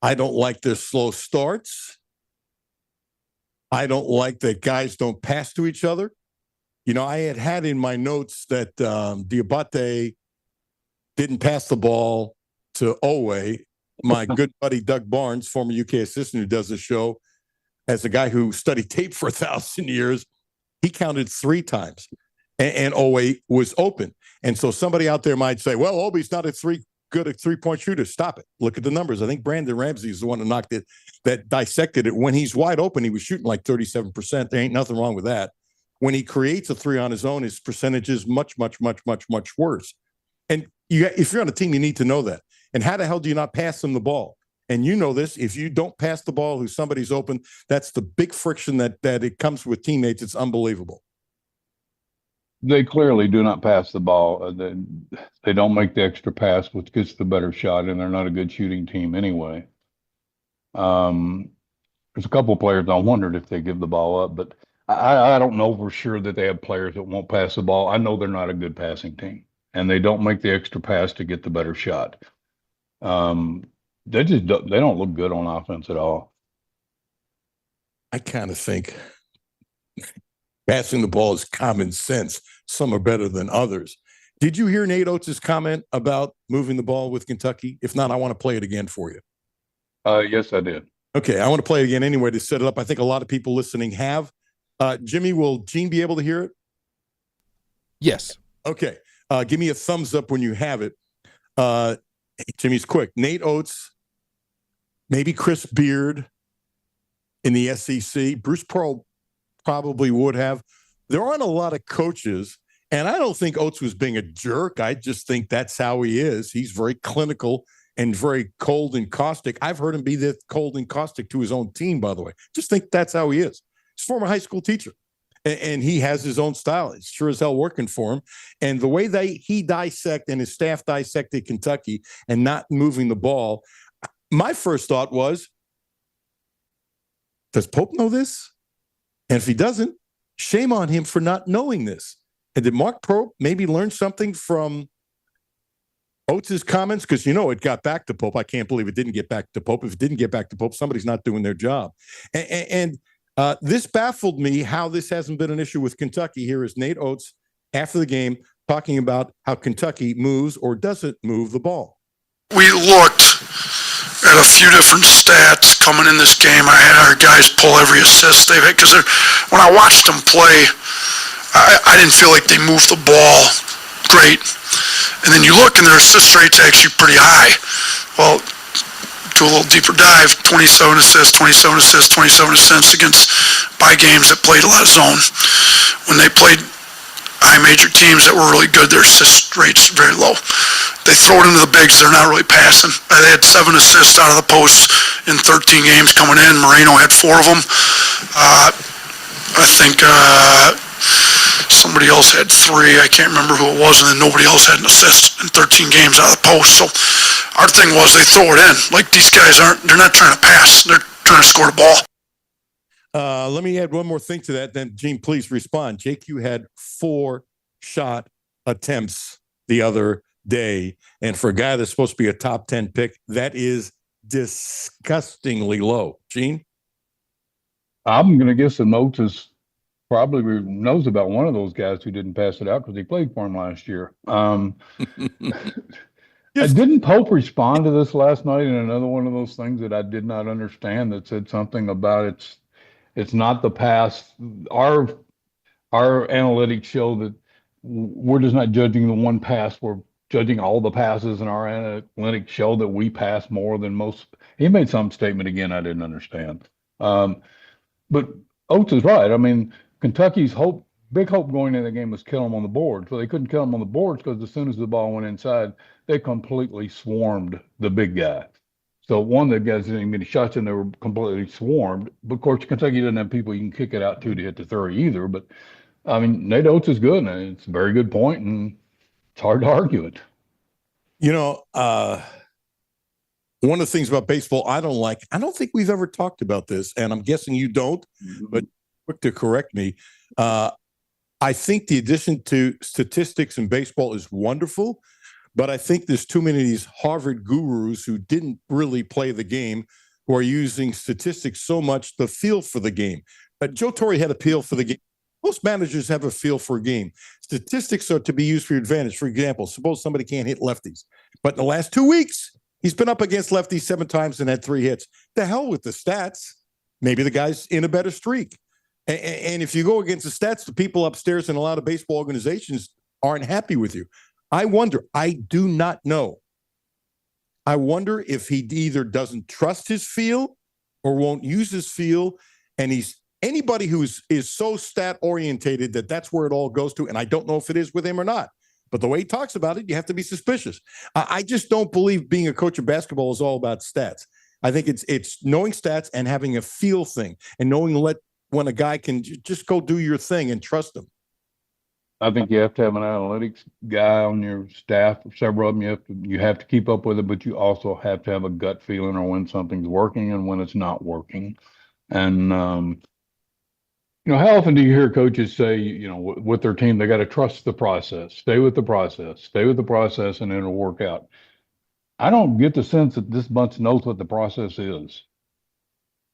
I don't like their slow starts. I don't like that guys don't pass to each other. I had in my notes that Diabate didn't pass the ball to Owe. My good buddy Doug Barnes, former UK assistant who does the show, as a guy who studied tape for 1,000 years, he counted 3 times, and Owe was open. And so somebody out there might say, well, Obi's not good at three-point shooter. Stop it. Look at the numbers. I think Brandon Ramsey is the one who knocked it, that dissected it. When he's wide open, he was shooting like 37%. There ain't nothing wrong with that. When he creates a 3 on his own, his percentage is much, much, much, much, much worse. And if you're on a team, you need to know that. And how the hell do you not pass them the ball? And you know this, if you don't pass the ball, who somebody's open, that's the big friction that it comes with teammates. It's unbelievable. They clearly do not pass the ball. They don't make the extra pass, which gets the better shot, and they're not a good shooting team anyway. There's a couple of players I wondered if they give the ball up, but I don't know for sure that they have players that won't pass the ball. I know they're not a good passing team, and they don't make the extra pass to get the better shot. They don't look good on offense at all. I kind of think passing the ball is common sense. Some are better than others. Did you hear Nate Oates' comment about moving the ball with Kentucky? If not, I want to play it again for you. Yes, I did. Okay, I want to play it again anyway to set it up. I think a lot of people listening have. Jimmy, will Gene be able to hear it? Yes. Okay. Give me a thumbs up when you have it. Jimmy's quick. Nate Oates, maybe Chris Beard in the SEC. Bruce Pearl probably would have. There aren't a lot of coaches, and I don't think Oates was being a jerk. I just think that's how he is. He's very clinical and very cold and caustic. I've heard him be that cold and caustic to his own team, by the way. Just think that's how he is. He's a former high school teacher, and he has his own style. It's sure as hell working for him. And the way he dissected and his staff dissected Kentucky and not moving the ball, my first thought was, does Pope know this? And if he doesn't, shame on him for not knowing this. And did Mark Pope maybe learn something from Oates' comments? Because, it got back to Pope. I can't believe it didn't get back to Pope. If it didn't get back to Pope, somebody's not doing their job. And this baffled me how this hasn't been an issue with Kentucky. Here is Nate Oates after the game talking about how Kentucky moves or doesn't move the ball. We looked at a few different stats coming in this game. I had our guys pull every assist they've had because when I watched them play, I didn't feel like they moved the ball great. And then you look and their assist rate's actually pretty high. Well, do a little deeper dive, 27 assists against by games that played a lot of zone. When they played high major teams that were really good, their assist rate's very low. They throw it into the bigs, they're not really passing. They had 7 assists out of the post in 13 games coming in. Moreno had 4 of them. I think somebody else had 3. I can't remember who it was, and then nobody else had an assist in 13 games out of the post. So our thing was they throw it in. Like, these guys they're not trying to pass. They're trying to score the ball. Let me add one more thing to that. Then, Gene, please respond. JQ had 4 shot attempts the other day. And for a guy that's supposed to be a top 10 pick, that is disgustingly low. Gene? I'm going to guess that Moats probably knows about one of those guys who didn't pass it out because he played for him last year. Didn't Pope respond to this last night in another one of those things that I did not understand, that said something about it's not the pass. Our analytics show that we're just not judging the one pass. We're judging all the passes, and our analytics show that we pass more than most. He made some statement again I didn't understand. But Oates is right. I mean, Kentucky's big hope going into the game was kill them on the board. So they couldn't kill them on the boards because as soon as the ball went inside, they completely swarmed the big guy. So one, the guys didn't even get any shots and they were completely swarmed. But of course, Kentucky doesn't have people you can kick it out to hit the 30 either. But I mean, Nate Oates is good, and it's a very good point, and it's hard to argue it. You know, one of the things about baseball I don't think we've ever talked about this, and I'm guessing you don't, but quick to correct me. I think the addition to statistics in baseball is wonderful, but I think there's too many of these Harvard gurus who didn't really play the game who are using statistics so much to feel for the game. But Joe Torre had a feel for the game. Most managers have a feel for a game. Statistics are to be used for your advantage. For example, suppose somebody can't hit lefties, but in the last 2 weeks, he's been up against lefties 7 times and had 3 hits. The hell with the stats. Maybe the guy's in a better streak. And if you go against the stats, the people upstairs in a lot of baseball organizations aren't happy with you. I wonder, I do not know. I wonder if he either doesn't trust his feel or won't use his feel. And anybody who is so stat orientated that that's where it all goes to. And I don't know if it is with him or not. But the way he talks about it, you have to be suspicious. I just don't believe being a coach of basketball is all about stats. I think it's knowing stats and having a feel thing and knowing when a guy can just go do your thing and trust him. I think you have to have an analytics guy on your staff. Several of them you have to keep up with it, but you also have to have a gut feeling or when something's working and when it's not working. And how often do you hear coaches say, with their team, they got to trust the process, stay with the process, and it'll work out. I don't get the sense that this bunch knows what the process is.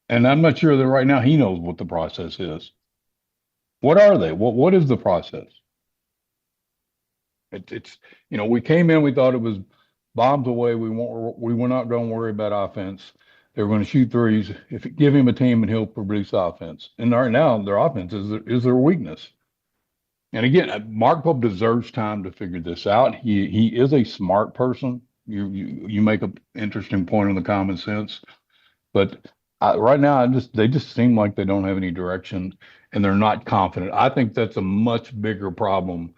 And I'm not sure that right now he knows what the process is. What are they? What is the process? It's we came in, we thought it was bombs away. We were not going to worry about offense. They were going to shoot threes. Give him a team and he'll produce offense. And right now, their offense is their weakness. And again, Mark Pope deserves time to figure this out. He is a smart person. You make an interesting point on the common sense, but right now they just seem like they don't have any direction and they're not confident. I think that's a much bigger problem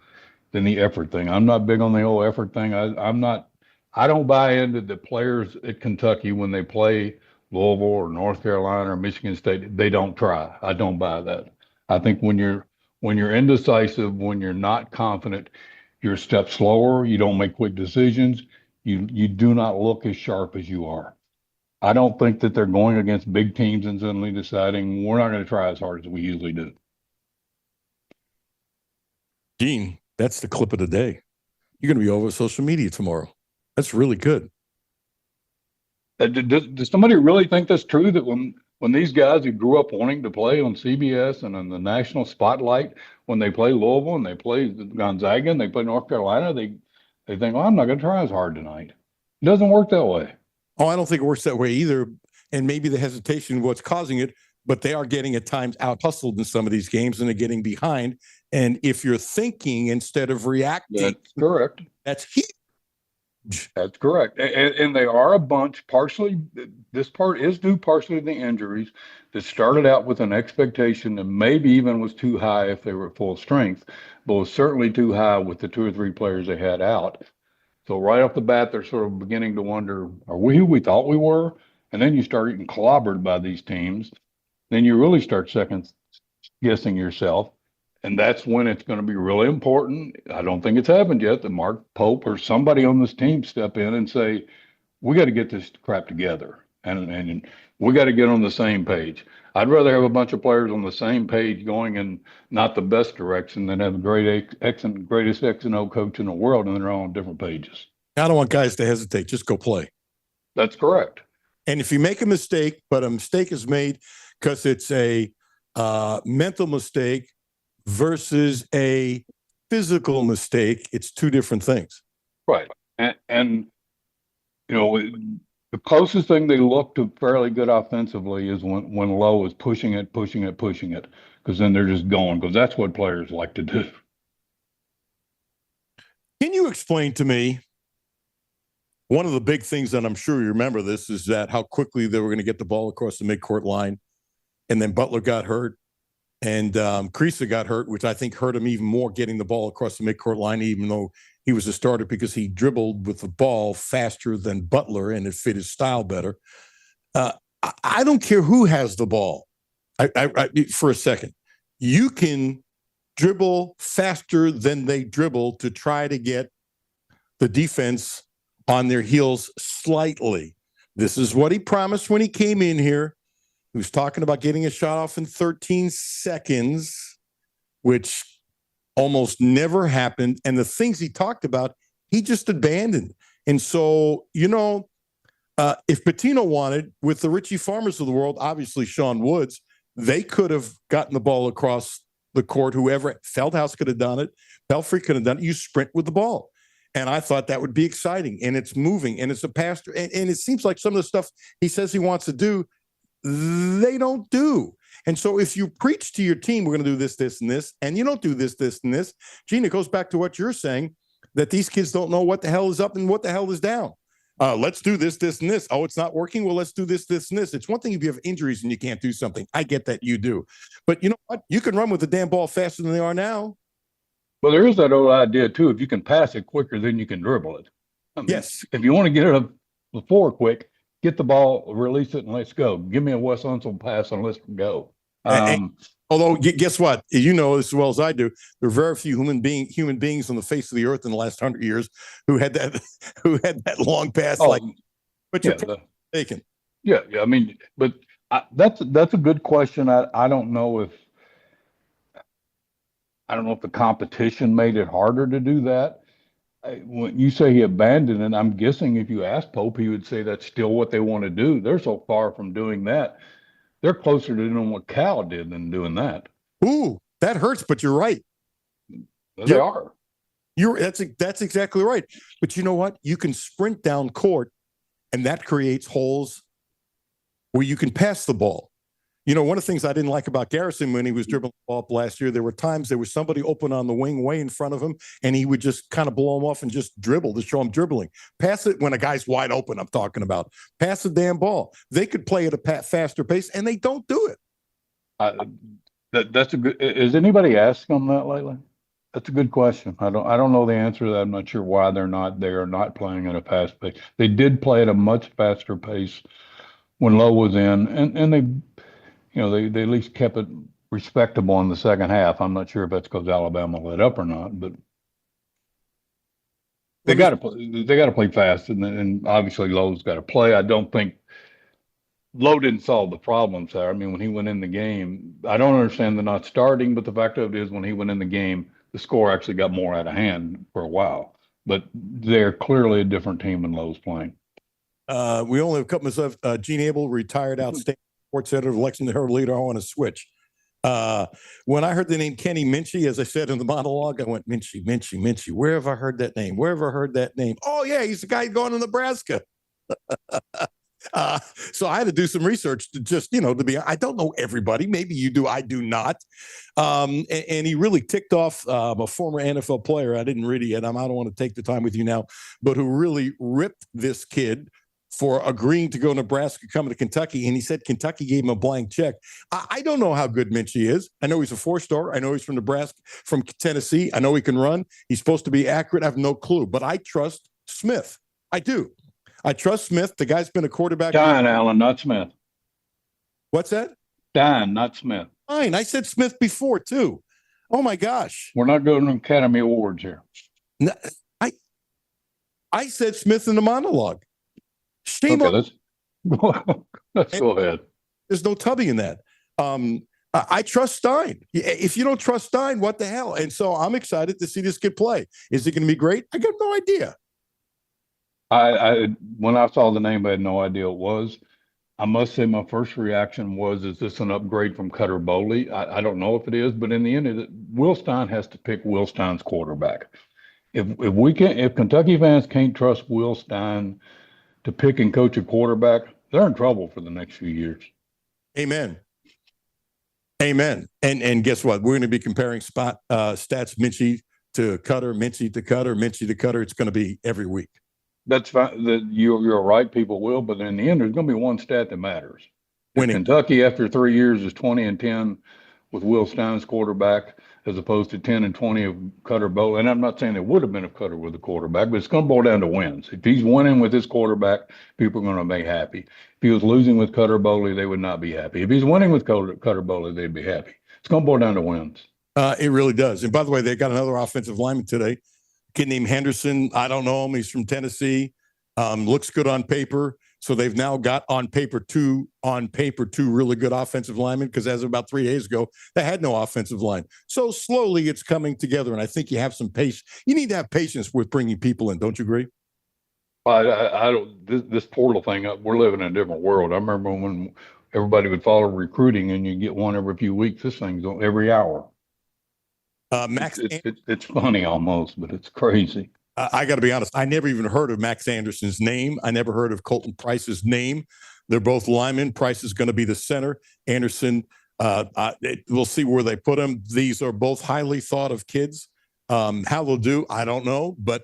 than the effort thing. I'm not big on the whole effort thing. I don't buy into the players at Kentucky when they play Louisville or North Carolina or Michigan State, they don't try. I don't buy that. I think when you're indecisive, when you're not confident, you're a step slower. You don't make quick decisions. You do not look as sharp as you are. I don't think that they're going against big teams and suddenly deciding we're not going to try as hard as we usually do. Gene, that's the clip of the day. You're going to be over social media tomorrow. That's really good. Does somebody really think that's true, that when these guys who grew up wanting to play on CBS and on the national spotlight, when they play Louisville and they play Gonzaga and they play North Carolina, they think, well, I'm not going to try as hard tonight. It doesn't work that way. Oh, I don't think it works that way either. And maybe the hesitation, what's causing it, but they are getting at times out hustled in some of these games and they're getting behind. And if you're thinking instead of reacting, that's correct. That's heat. That's correct. And they are a bunch, partially, this part is due partially to the injuries that started out with an expectation that maybe even was too high if they were at full strength, but was certainly too high with the 2 or 3 players they had out. So right off the bat, they're sort of beginning to wonder, are we who we thought we were? And then you start getting clobbered by these teams. Then you really start second guessing yourself. And that's when it's going to be really important. I don't think it's happened yet that Mark Pope or somebody on this team step in and say, we got to get this crap together. And we got to get on the same page. I'd rather have a bunch of players on the same page going in not the best direction than have the greatest X and O coach in the world and they're all on different pages. I don't want guys to hesitate. Just go play. That's correct. And if you make a mistake, but a mistake is made because it's a mental mistake versus a physical mistake, it's two different things. Right. And you know, the closest thing they look to fairly good offensively is when Lowe is pushing it, because then they're just going, because that's what players like to do. Can you explain to me, one of the big things, and I'm sure you remember this, is that how quickly they were going to get the ball across the midcourt line, and then Butler got hurt, and Kriisa got hurt, which I think hurt him even more getting the ball across the midcourt line, even though he was a starter because he dribbled with the ball faster than Butler and it fit his style better. I don't care who has the ball. For a second, you can dribble faster than they dribble to try to get the defense on their heels slightly. This is what he promised when he came in here. He was talking about getting a shot off in 13 seconds, which almost never happened. And the things he talked about, he just abandoned. And so, you know, if Pitino wanted, with the Richie Farmers of the world, obviously Sean Woods, they could have gotten the ball across the court. Whoever, Feldhouse could have done it. Belfry could have done it. You sprint with the ball. And I thought that would be exciting. And it's moving. And it's a pastor. And it seems like some of the stuff he says he wants to do, they don't do. And so if you preach to your team, we're going to do this, this, and this, and you don't do this, this, and this, Gene, it goes back to what you're saying, that these kids don't know what the hell is up and what the hell is down. Let's do this, this, and this. Oh, it's not working? Well, let's do this, this, and this. It's one thing if you have injuries and you can't do something. I get that you do. But you know what? You can run with the damn ball faster than they are now. Well, there is that old idea, too. If you can pass it quicker, then you can dribble it. I mean, yes. If you want to get it up the floor quick, get the ball, release it, and let's go. Give me a Wes Unseld pass and let's go. Although, guess what? You know as well as I do, there are very few human beings on the face of the earth in the last 100 years who had that long pass. But you're mistaken. Yeah. I mean, but that's a good question. I don't know if the competition made it harder to do that. When you say he abandoned it, I'm guessing if you ask Pope, he would say that's still what they want to do. They're so far from doing that. They're closer to doing what Cal did than doing that. Ooh, that hurts, but you're right. They are. That's exactly right. But you know what? You can sprint down court, and that creates holes where you can pass the ball. You know, one of the things I didn't like about Garrison when he was dribbling the ball up last year, there were times there was somebody open on the wing way in front of him, and he would just kind of blow him off and just dribble to show him dribbling. Pass it when a guy's wide open, I'm talking about. Pass the damn ball. They could play at a faster pace, and they don't do it. That's a good. Is anybody asking them that lately? That's a good question. I don't know the answer to that. I'm not sure why they are not playing at a fast pace. They did play at a much faster pace when Lowe was in, and they. You know, they at least kept it respectable in the second half. I'm not sure if that's because Alabama let up or not, but they got to play fast, and obviously Lowe's got to play. I don't think Lowe didn't solve the problems there. I mean, when he went in the game, I don't understand the not starting, but the fact of it is when he went in the game, the score actually got more out of hand for a while. But they're clearly a different team when Lowe's playing. We only have a couple of minutes. Gene Abel, retired outstanding sports editor of Lexington Herald Leader. I want to switch. When I heard the name Kenny Minchie, as I said in the monologue, I went, Minchie. Where have I heard that name? Oh, yeah, he's the guy going to Nebraska. So I had to do some research to just, I don't know everybody. Maybe you do. I do not. And he really ticked off a former NFL player. I didn't read it yet. I don't want to take the time with you now, but who really ripped this kid for agreeing to go to Nebraska, coming to Kentucky. And he said Kentucky gave him a blank check. I don't know how good Minchie is. I know he's a 4-star. I know he's from Nebraska, from Tennessee. I know he can run. He's supposed to be accurate. I have no clue, but I trust Smith. I do. I trust Smith. The guy's been a quarterback. Dine, Allen, not Smith. What's that? Dine, not Smith. Fine. I said Smith before, too. Oh, my gosh. We're not going to Academy Awards here. No, I said Smith in the monologue. Shame on. Let's go ahead. There's no Tubby in that. I trust Stein. If you don't trust Stein, what the hell? And so I'm excited to see this kid play. Is it going to be great? I got no idea. I when I saw the name, I had no idea it was. I must say my first reaction was, is this an upgrade from Cutter Bowley? I don't know if it is, but in the end, Will Stein has to pick Will Stein's quarterback. If Kentucky fans can't trust Will Stein to pick and coach a quarterback, they're in trouble for the next few years. Amen. Amen. And guess what? We're going to be comparing stats Minchie to Cutter, Minchie to Cutter, Minchie to Cutter. It's going to be every week. That's fine. You're right. People will, but in the end, there's going to be one stat that matters. Winning. Kentucky, after 3 years, is 20-10 with Will Stein's quarterback, as opposed to 10-20 of Cutter Bowley. And I'm not saying it would have been if Cutter was the quarterback, but it's going to boil down to wins. If he's winning with his quarterback, people are going to be happy. If he was losing with Cutter Bowley, they would not be happy. If he's winning with Cutter Bowley, they'd be happy. It's going to boil down to wins. It really does. And by the way, they got another offensive lineman today, a kid named Henderson. I don't know him. He's from Tennessee. Looks good on paper. So they've now got on paper two really good offensive linemen, because as of about 3 days ago, they had no offensive line. So slowly it's coming together. And I think you have some patience. You need to have patience with bringing people in. Don't you agree? I don't, this portal thing, we're living in a different world. I remember when everybody would follow recruiting and you get one every few weeks. This thing's on every hour. Max, it's funny almost, but it's crazy. I got to be honest. I never even heard of Max Anderson's name. I never heard of Colton Price's name. They're both linemen. Price is going to be the center. Anderson, we'll see where they put him. These are both highly thought of kids. How they'll do, I don't know. But,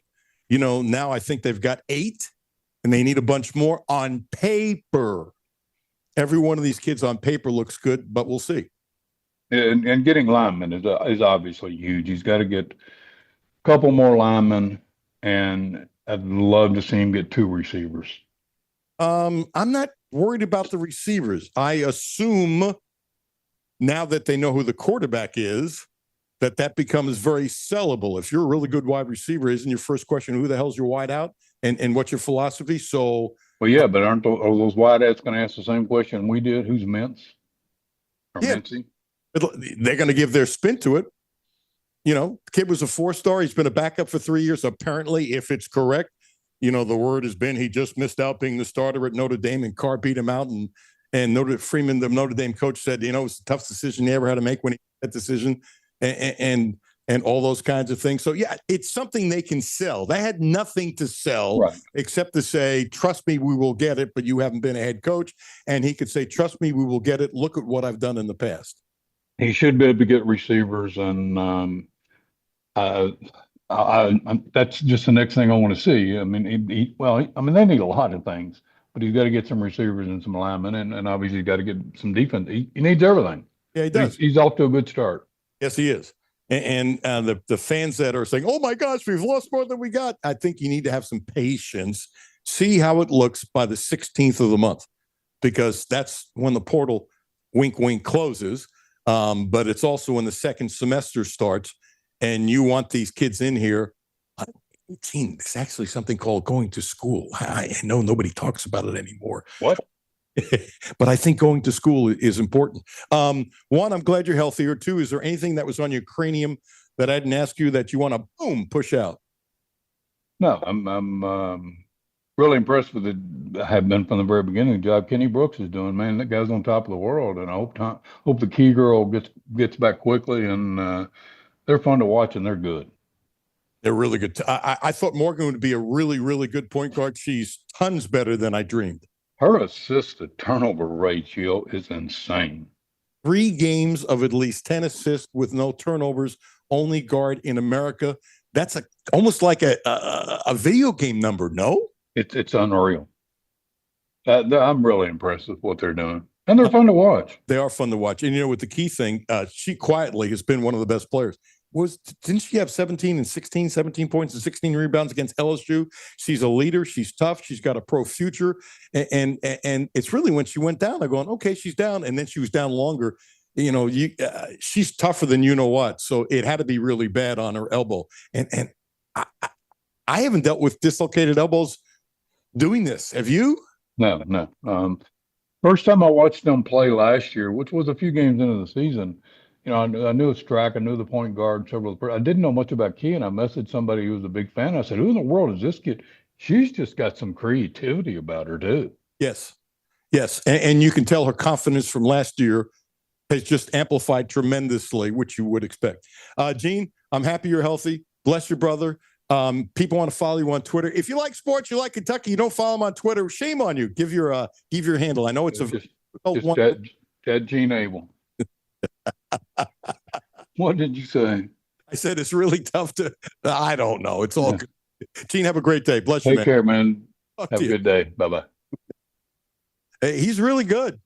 now I think they've got 8 and they need a bunch more on paper. Every one of these kids on paper looks good, but we'll see. And getting linemen is obviously huge. He's got to get a couple more linemen. And I'd love to see him get 2 receivers. I'm not worried about the receivers. I assume now that they know who the quarterback is, that becomes very sellable. If you're a really good wide receiver, isn't your first question, who the hell's your wide out? And what's your philosophy? So, well, yeah, but are those wide outs going to ask the same question we did? Who's Mintz? Or yeah, Mincy? They're going to give their spin to it. Kid was a 4-star. He's been a backup for 3 years. Apparently, if it's correct, the word has been he just missed out being the starter at Notre Dame, and Carr beat him out. And Freeman, the Notre Dame coach, said, it was the toughest decision he ever had to make when he made that decision, and all those kinds of things. So, yeah, it's something they can sell. They had nothing to sell except to say, trust me, we will get it, but you haven't been a head coach. And he could say, trust me, we will get it. Look at what I've done in the past. He should be able to get receivers, and that's just the next thing I want to see. I mean, they need a lot of things, but he's got to get some receivers and some linemen, and obviously he's got to get some defense. He needs everything. Yeah, he does. He's off to a good start. Yes, he is. And the fans that are saying, oh my gosh, we've lost more than we got, I think you need to have some patience. See how it looks by the 16th of the month, because that's when the portal, wink, wink, closes. But it's also when the second semester starts, and you want these kids in here. 18, it's actually something called going to school. I know nobody talks about it anymore. What? But I think going to school is important. 1, I'm glad you're healthier. 2, is there anything that was on your cranium that I didn't ask you that you want to push out? No, I'm really impressed with I have been from the very beginning, the job Kenny Brooks is doing. Man, that guy's on top of the world, and I hope the Key girl gets back quickly, and they're fun to watch, and they're good. They're really good. I thought Morgan would be a really, really good point guard. She's tons better than I dreamed. Her assist to turnover ratio is insane. 3 games of at least 10 assists with no turnovers, only guard in America. That's almost like a video game number, no? It's unreal. I'm really impressed with what they're doing. And they're fun to watch. They are fun to watch. And, with the key thing, she quietly has been one of the best players. Didn't she have 17 points and 16 rebounds against LSU? She's a leader. She's tough. She's got a pro future. And it's really when she went down, I'm going, okay, she's down. And then she was down longer. She's tougher than you know what. So it had to be really bad on her elbow. And I haven't dealt with dislocated elbows doing this. Have you? No. First time I watched them play last year, which was a few games into the season, I knew a strike, I knew the point guard, several. I didn't know much about Key, and I messaged somebody who was a big fan. I said, "Who in the world is this kid?" She's just got some creativity about her too. Yes, and you can tell her confidence from last year has just amplified tremendously, which you would expect. Gene, I'm happy you're healthy. Bless your brother. People want to follow you on Twitter. If you like sports, you like Kentucky, you don't follow him on Twitter, shame on you. Give your handle. I know it's just Dead Gene Abel. What did you say? I said it's really tough to. I don't know. It's all good. Gene, have a great day. Bless you, man. Take care, man. Have a good day. Bye-bye. Hey, he's really good.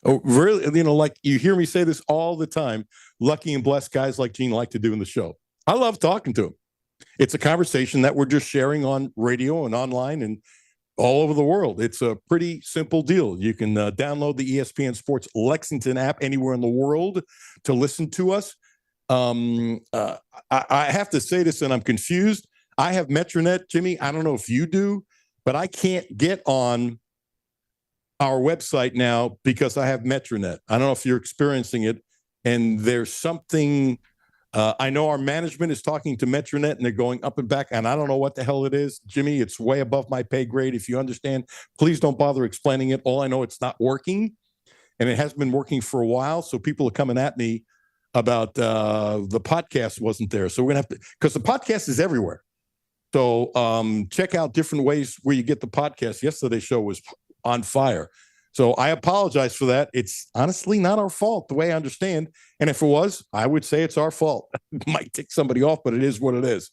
Oh, really? Like you hear me say this all the time. Lucky and blessed guys like Gene like to do in the show. I love talking to him. It's a conversation that we're just sharing on radio and online and all over the world. It's a pretty simple deal. You can download the ESPN Sports Lexington app anywhere in the world to listen to us. I have to say this, and I'm confused. I have Metronet, Jimmy. I don't know if you do, but I can't get on our website now because I have Metronet. I don't know if you're experiencing it, and there's something. I know our management is talking to Metronet and they're going up and back, and I don't know what the hell it is. Jimmy, it's way above my pay grade. If you understand, please don't bother explaining it. All I know, it's not working, and it hasn't been working for a while. So people are coming at me about the podcast wasn't there. So we're going to have to, because the podcast is everywhere. So check out different ways where you get the podcast. Yesterday's show was on fire. So I apologize for that. It's honestly not our fault, the way I understand. And if it was, I would say it's our fault. It might tick somebody off, but it is what it is.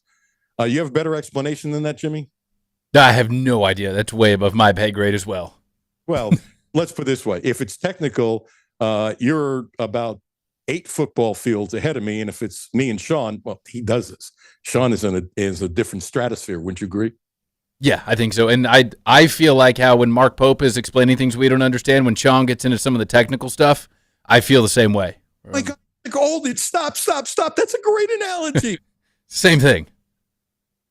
You have a better explanation than that, Jimmy? I have no idea. That's way above my pay grade as well. Well, let's put it this way. If it's technical, you're about 8 football fields ahead of me. And if it's me and Sean, well, he does this. Sean is is a different stratosphere. Wouldn't you agree? Yeah, I think so. And I feel like how when Mark Pope is explaining things we don't understand, when Sean gets into some of the technical stuff, I feel the same way. Like hold it, stop. That's a great analogy. Same thing.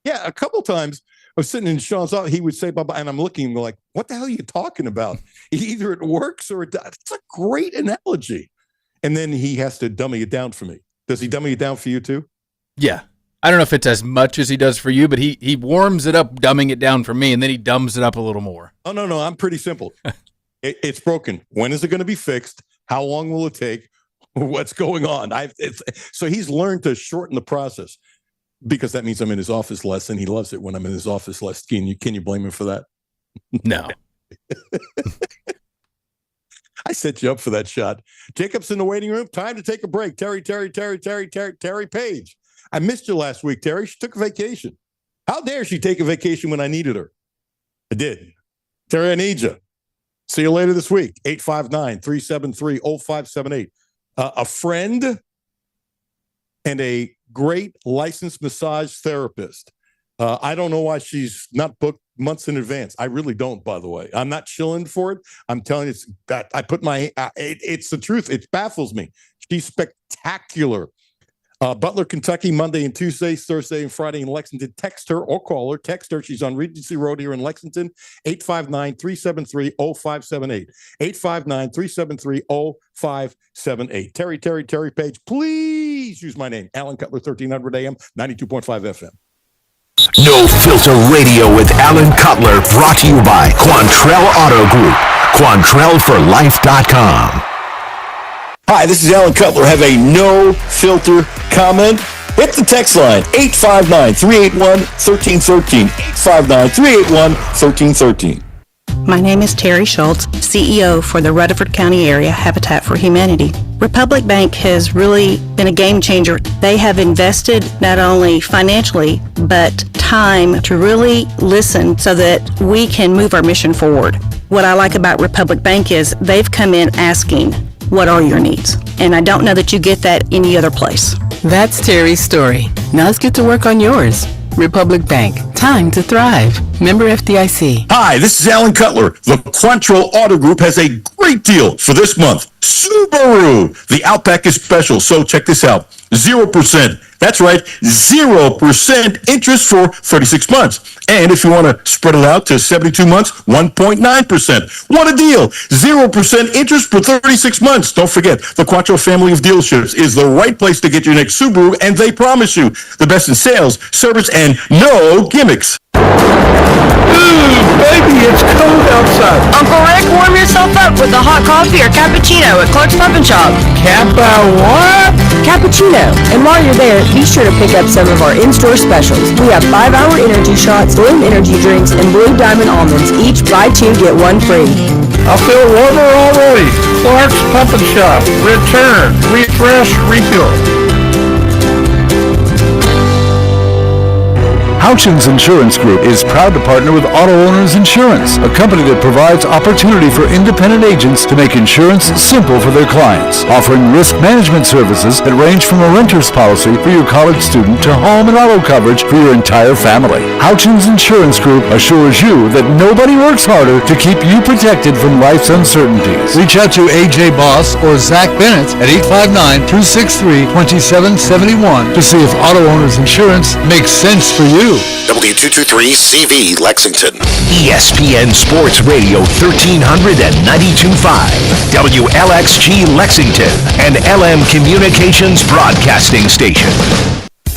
Yeah, a couple times I was sitting in Sean's office, he would say bye-bye, and I'm looking like, what the hell are you talking about? Either it works or it does. It's a great analogy. And then he has to dummy it down for me. Does he dummy it down for you too? Yeah. I don't know if it's as much as he does for you, but he warms it up, dumbing it down for me, and then he dumbs it up a little more. Oh, no, I'm pretty simple. It's broken. When is it going to be fixed? How long will it take? What's going on? So he's learned to shorten the process because that means I'm in his office less, and he loves it when I'm in his office less. Can you blame him for that? No. I set you up for that shot. Jacob's in the waiting room. Time to take a break. Terry Page. I missed you last week, Terry. She took a vacation. How dare she take a vacation when I needed her? I did. Terry, I need you. See you later this week. 859-373-0578. A friend and a great licensed massage therapist. I don't know why she's not booked months in advance. I really don't, by the way. I'm not chilling for it. I'm telling you, it's the truth. It baffles me. She's spectacular. Butler, Kentucky, Monday and Tuesdays, Thursday and Friday in Lexington. Text her or call her. Text her. She's on Regency Road here in Lexington, 859-373-0578. 859-373-0578. Terry Page, please use my name. Alan Cutler, 1300 AM, 92.5 FM. No Filter Radio with Alan Cutler, brought to you by Quantrell Auto Group. QuantrellForLife.com. Hi, this is Alan Cutler. Have a no-filter comment? Hit the text line, 859-381-1313. 859-381-1313. My name is Terry Schultz, CEO for the Rutherford County Area Habitat for Humanity. Republic Bank has really been a game changer. They have invested not only financially, but time to really listen so that we can move our mission forward. What I like about Republic Bank is they've come in asking, what are your needs? And I don't know that you get that any other place. That's Terry's story. Now let's get to work on yours. Republic Bank. Time to thrive. Member FDIC. Hi, this is Alan Cutler. The Quantrill Auto Group has a great deal for this month. Subaru. The Outback is special, so check this out. 0%. That's right, 0% interest for 36 months. And if you want to spread it out to 72 months, 1.9%. What a deal. 0% interest for 36 months. Don't forget, the Quattro family of dealerships is the right place to get your next Subaru, and they promise you the best in sales, service, and no gimmicks. Baby, it's cold outside. Uncle Rick, warm yourself up with a hot coffee or cappuccino at Clark's Pub and Shop. What? Cappuccino. And while you're there, be sure to pick up some of our in-store specials. We have 5-hour energy shots, Bloom energy drinks, and Blue Diamond almonds. Each buy 2, get 1 free. I feel warmer already. Clark's Pump and Shop. Return. Refresh. Refuel. Houchins Insurance Group is proud to partner with Auto Owners Insurance, a company that provides opportunity for independent agents to make insurance simple for their clients, offering risk management services that range from a renter's policy for your college student to home and auto coverage for your entire family. Houchins Insurance Group assures you that nobody works harder to keep you protected from life's uncertainties. Reach out to AJ Boss or Zach Bennett at 859-263-2771 to see if Auto Owners Insurance makes sense for you. W223CV Lexington. ESPN Sports Radio 1300 and 92.5. WLXG Lexington, an LM Communications broadcasting station.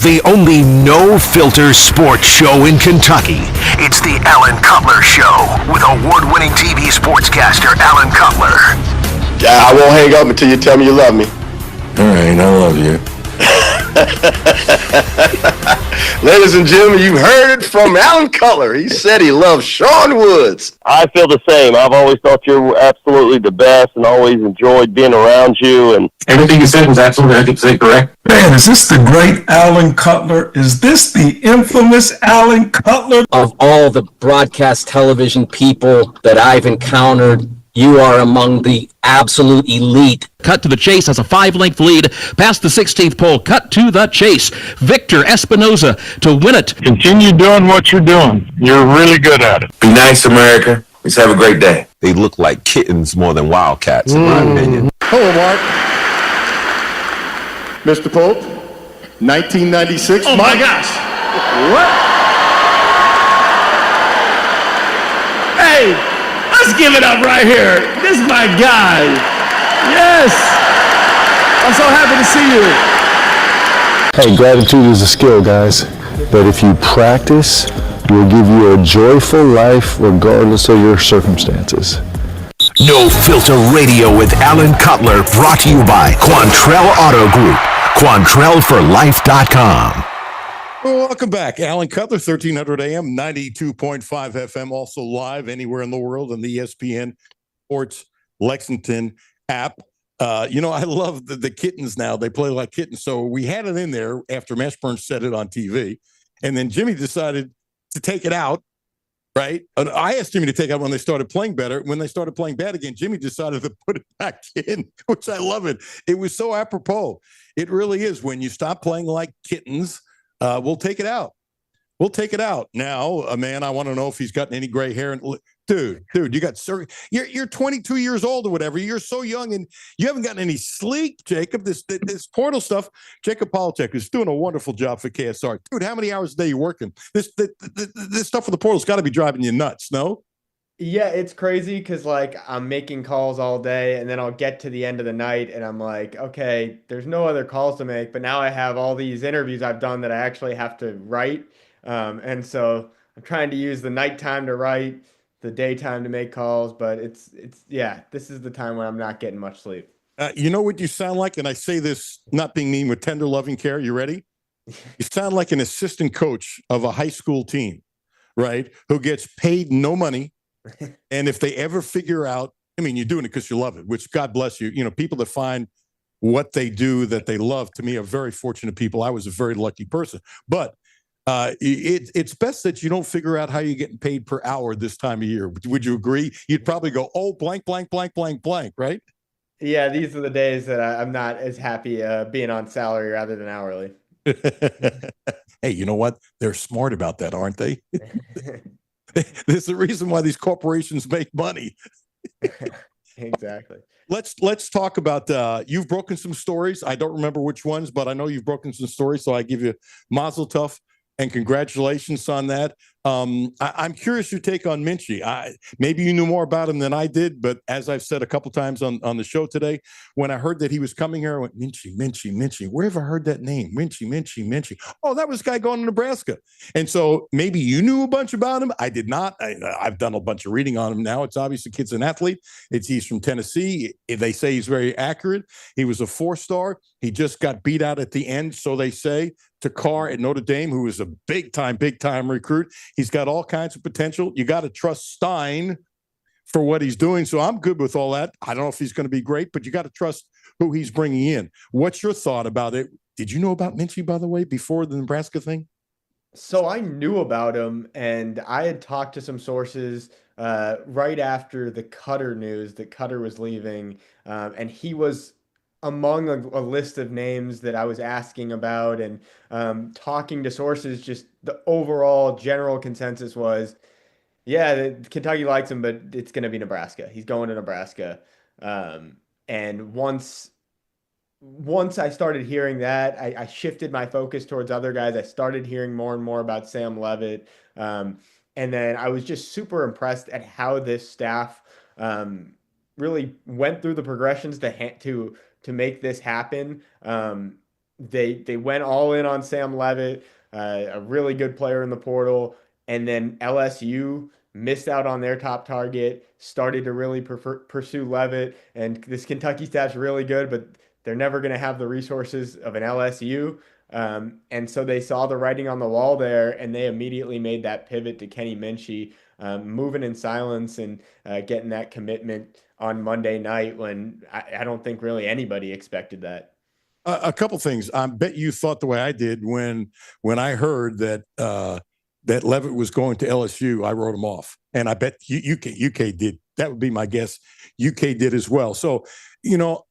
The only no-filter sports show in Kentucky. It's the Alan Cutler Show with award-winning TV sportscaster Alan Cutler. I won't hang up until you tell me you love me. All right, I love you. Ladies and gentlemen, you've heard it from Alan Cutler. He said he loves Sean Woods. I feel the same. I've always thought you were absolutely the best and always enjoyed being around you. And everything you said was absolutely 100% correct. Man, is this the great Alan Cutler? Is this the infamous Alan Cutler? Of all the broadcast television people that I've encountered, you are among the absolute elite. Cut to the Chase has a 5-length lead past the 16th pole. Cut to the Chase. Victor Espinoza to win it. Continue doing what you're doing. You're really good at it. Be nice, America. Let's have a great day. They look like kittens more than wildcats, in my opinion. Hello, Mark. Mr. Pope, 1996. Oh, my gosh. What? Hey, let's give it up right here. This is my guy. Yes. I'm so happy to see you. Hey, gratitude is a skill, guys. But if you practice, it will give you a joyful life regardless of your circumstances. No Filter Radio with Alan Cutler, brought to you by Quantrill Auto Group. QuantrellForLife.com. Welcome back. Alan Cutler, 1300 AM, 92.5 FM, also live anywhere in the world on the ESPN Sports Lexington app. I love the kittens now. They play like kittens. So we had it in there after Mashburn said it on TV. And then Jimmy decided to take it out, right? And I asked Jimmy to take it out when they started playing better. When they started playing bad again, Jimmy decided to put it back in, which I love it. It was so apropos. It really is. When you stop playing like kittens, we'll take it out. We'll take it out. Now, man, I want to know if he's gotten any gray hair. Dude, you got you're 22 years old or whatever. You're so young and you haven't gotten any sleep, Jacob. This portal stuff. Jacob Polachek is doing a wonderful job for KSR. Dude, how many hours a day are you working? This stuff for the portal's got to be driving you nuts, no? Yeah, it's crazy because I'm making calls all day and then I'll get to the end of the night and I'm like, okay, there's no other calls to make, but now I have all these interviews I've done that I actually have to write. And so I'm trying to use the nighttime to write, the daytime to make calls, but it's this is the time when I'm not getting much sleep. You know what you sound like? And I say this not being mean, with tender loving care. You ready? You sound like an assistant coach of a high school team, right? Who gets paid no money, And if they ever figure out, I mean, you're doing it because you love it, which God bless you. You know, people that find what they do that they love, to me, are very fortunate people. I was a very lucky person. But it's best that you don't figure out how you're getting paid per hour this time of year. Would you agree? You'd probably go, oh, blank, blank, blank, blank, blank, right? Yeah, these are the days that I'm not as happy being on salary rather than hourly. Hey, you know what? They're smart about that, aren't they? There's the reason why these corporations make money. Exactly. Let's talk about you've broken some stories. I don't remember which ones, but I know you've broken some stories. So I give you mazel tov and congratulations on that. I'm curious your take on Minchie. Maybe you knew more about him than I did, but as I've said a couple times on the show today, when I heard that he was coming here, I went, Minchie. Where have I heard that name? Minchie. Oh, that was the guy going to Nebraska. And so maybe you knew a bunch about him. I did not. I've done a bunch of reading on him now. It's obvious the kid's an athlete. He's from Tennessee. They say he's very accurate. He was a 4-star. He just got beat out at the end, so they say, to Carr at Notre Dame, who is a big time recruit. He's got all kinds of potential. You got to trust Stein for what he's doing. So I'm good with all that. I don't know if he's going to be great, but you got to trust who he's bringing in. What's your thought about it? Did you know about Minchie, by the way, before the Nebraska thing? So I knew about him, and I had talked to some sources right after the Cutler news that Cutler was leaving, and he was among a list of names that I was asking about and talking to sources. Just the overall general consensus was, yeah, Kentucky likes him, but it's going to be Nebraska. He's going to Nebraska. And once I started hearing that, I shifted my focus towards other guys. I started hearing more and more about Sam Levitt. And then I was just super impressed at how this staff really went through the progressions to make this happen. They went all in on Sam Levitt, a really good player in the portal. And then LSU missed out on their top target, started to really pursue Levitt. And this Kentucky staff's really good, but they're never going to have the resources of an LSU. And so they saw the writing on the wall there, and they immediately made that pivot to Kenny Minchie, moving in silence and getting that commitment on Monday night when I don't think really anybody expected that. A couple things. I bet you thought the way I did when I heard that that Levitt was going to LSU. I wrote him off, and I bet UK did. That would be my guess. UK did as well. So, you know,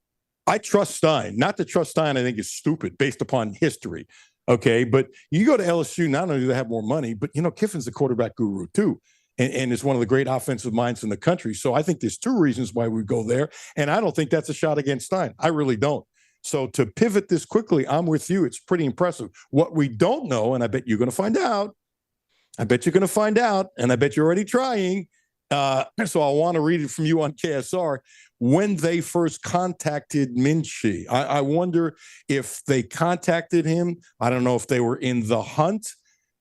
I trust Stein. Not to trust Stein, I think is stupid based upon history. Okay, but you go to LSU, not only do they have more money, but you know Kiffin's the quarterback guru too, and is one of the great offensive minds in the country. So I think there's 2 reasons why we go there, and I don't think that's a shot against Stein. I really don't. So to pivot this quickly, I'm with you. It's pretty impressive. What we don't know, and I bet you're going to find out. I bet you're going to find out, and I bet you're already trying. So I want to read it from you on KSR. When they first contacted Minchie, I wonder if they contacted him. I don't know if they were in the hunt,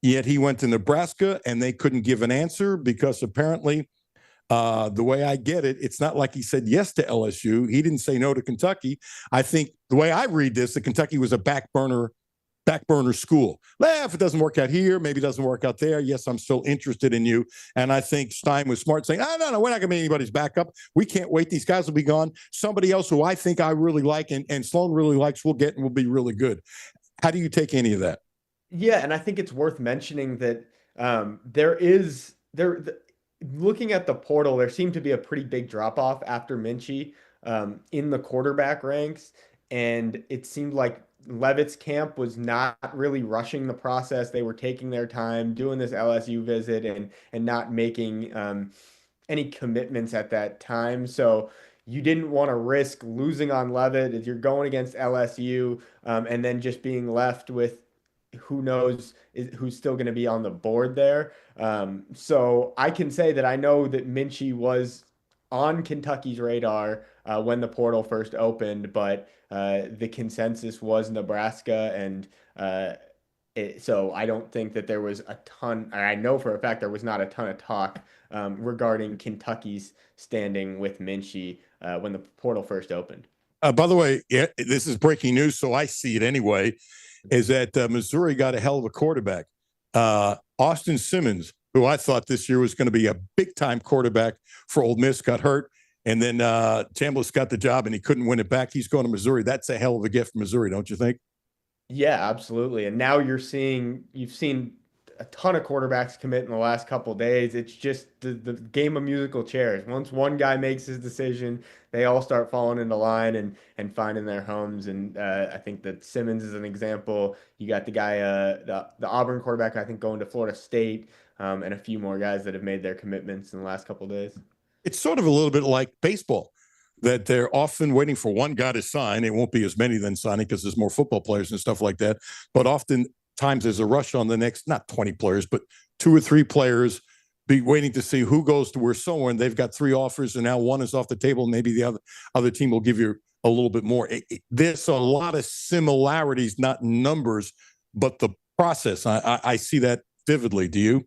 yet he went to Nebraska and they couldn't give an answer because apparently the way I get it, it's not like he said yes to LSU. He didn't say no to Kentucky. I think the way I read this, that Kentucky was a back burner school. If it doesn't work out here, maybe it doesn't work out there. Yes, I'm still interested in you. And I think Stein was smart saying, no, we're not going to be anybody's backup. We can't wait. These guys will be gone. Somebody else who I think I really like and Sloan really likes will get and will be really good. How do you take any of that? Yeah, and I think it's worth mentioning that looking at the portal, there seemed to be a pretty big drop-off after Minchie in the quarterback ranks. And it seemed like Levitt's camp was not really rushing the process. They were taking their time, doing this LSU visit and not making any commitments at that time. So you didn't want to risk losing on Levitt if you're going against LSU and then just being left with who knows who's still going to be on the board there. So I can say that I know that Minchie was on Kentucky's radar when the portal first opened, but the consensus was Nebraska, and so I don't think that there was a ton. I know for a fact there was not a ton of talk regarding Kentucky's standing with Minchie when the portal first opened. By the way, this is breaking news, so I see it anyway, is that Missouri got a hell of a quarterback. Austin Simmons, who I thought this year was going to be a big-time quarterback for Ole Miss, got hurt. And then Chambliss got the job, and he couldn't win it back. He's going to Missouri. That's a hell of a gift for Missouri, don't you think? Yeah, absolutely. And now you've seen a ton of quarterbacks commit in the last couple of days. It's just the game of musical chairs. Once one guy makes his decision, they all start falling into line and finding their homes. And I think that Simmons is an example. You got the guy, the Auburn quarterback, I think, going to Florida State, and a few more guys that have made their commitments in the last couple of days. It's sort of a little bit like baseball, that they're often waiting for one guy to sign. It won't be as many then signing because there's more football players and stuff like that. But oftentimes there's a rush on the next, not 20 players, but 2 or 3 players be waiting to see who goes to where somewhere. And they've got 3 offers, and now one is off the table. Maybe the other team will give you a little bit more. There's a lot of similarities, not numbers, but the process. I see that vividly. Do you?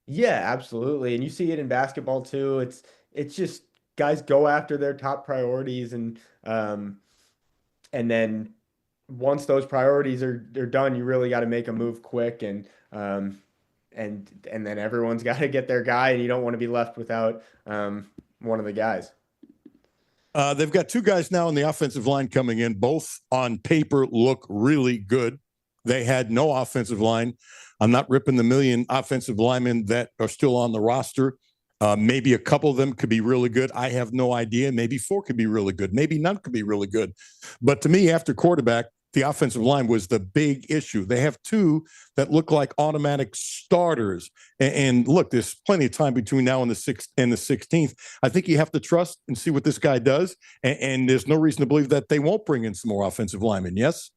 Yeah, absolutely. And you see it in basketball too. It's just guys go after their top priorities, and then once those priorities are done, you really got to make a move quick, and then everyone's got to get their guy, and you don't want to be left without one of the guys. They've got 2 guys now on the offensive line coming in. Both on paper look really good. They had no offensive line. I'm not ripping the million offensive linemen that are still on the roster. Maybe a couple of them could be really good. I have no idea. Maybe 4 could be really good. Maybe none could be really good. But to me, after quarterback, the offensive line was the big issue. They have 2 that look like automatic starters. And look, there's plenty of time between now and the 6th and the 16th. I think you have to trust and see what this guy does. And there's no reason to believe that they won't bring in some more offensive linemen. Yes?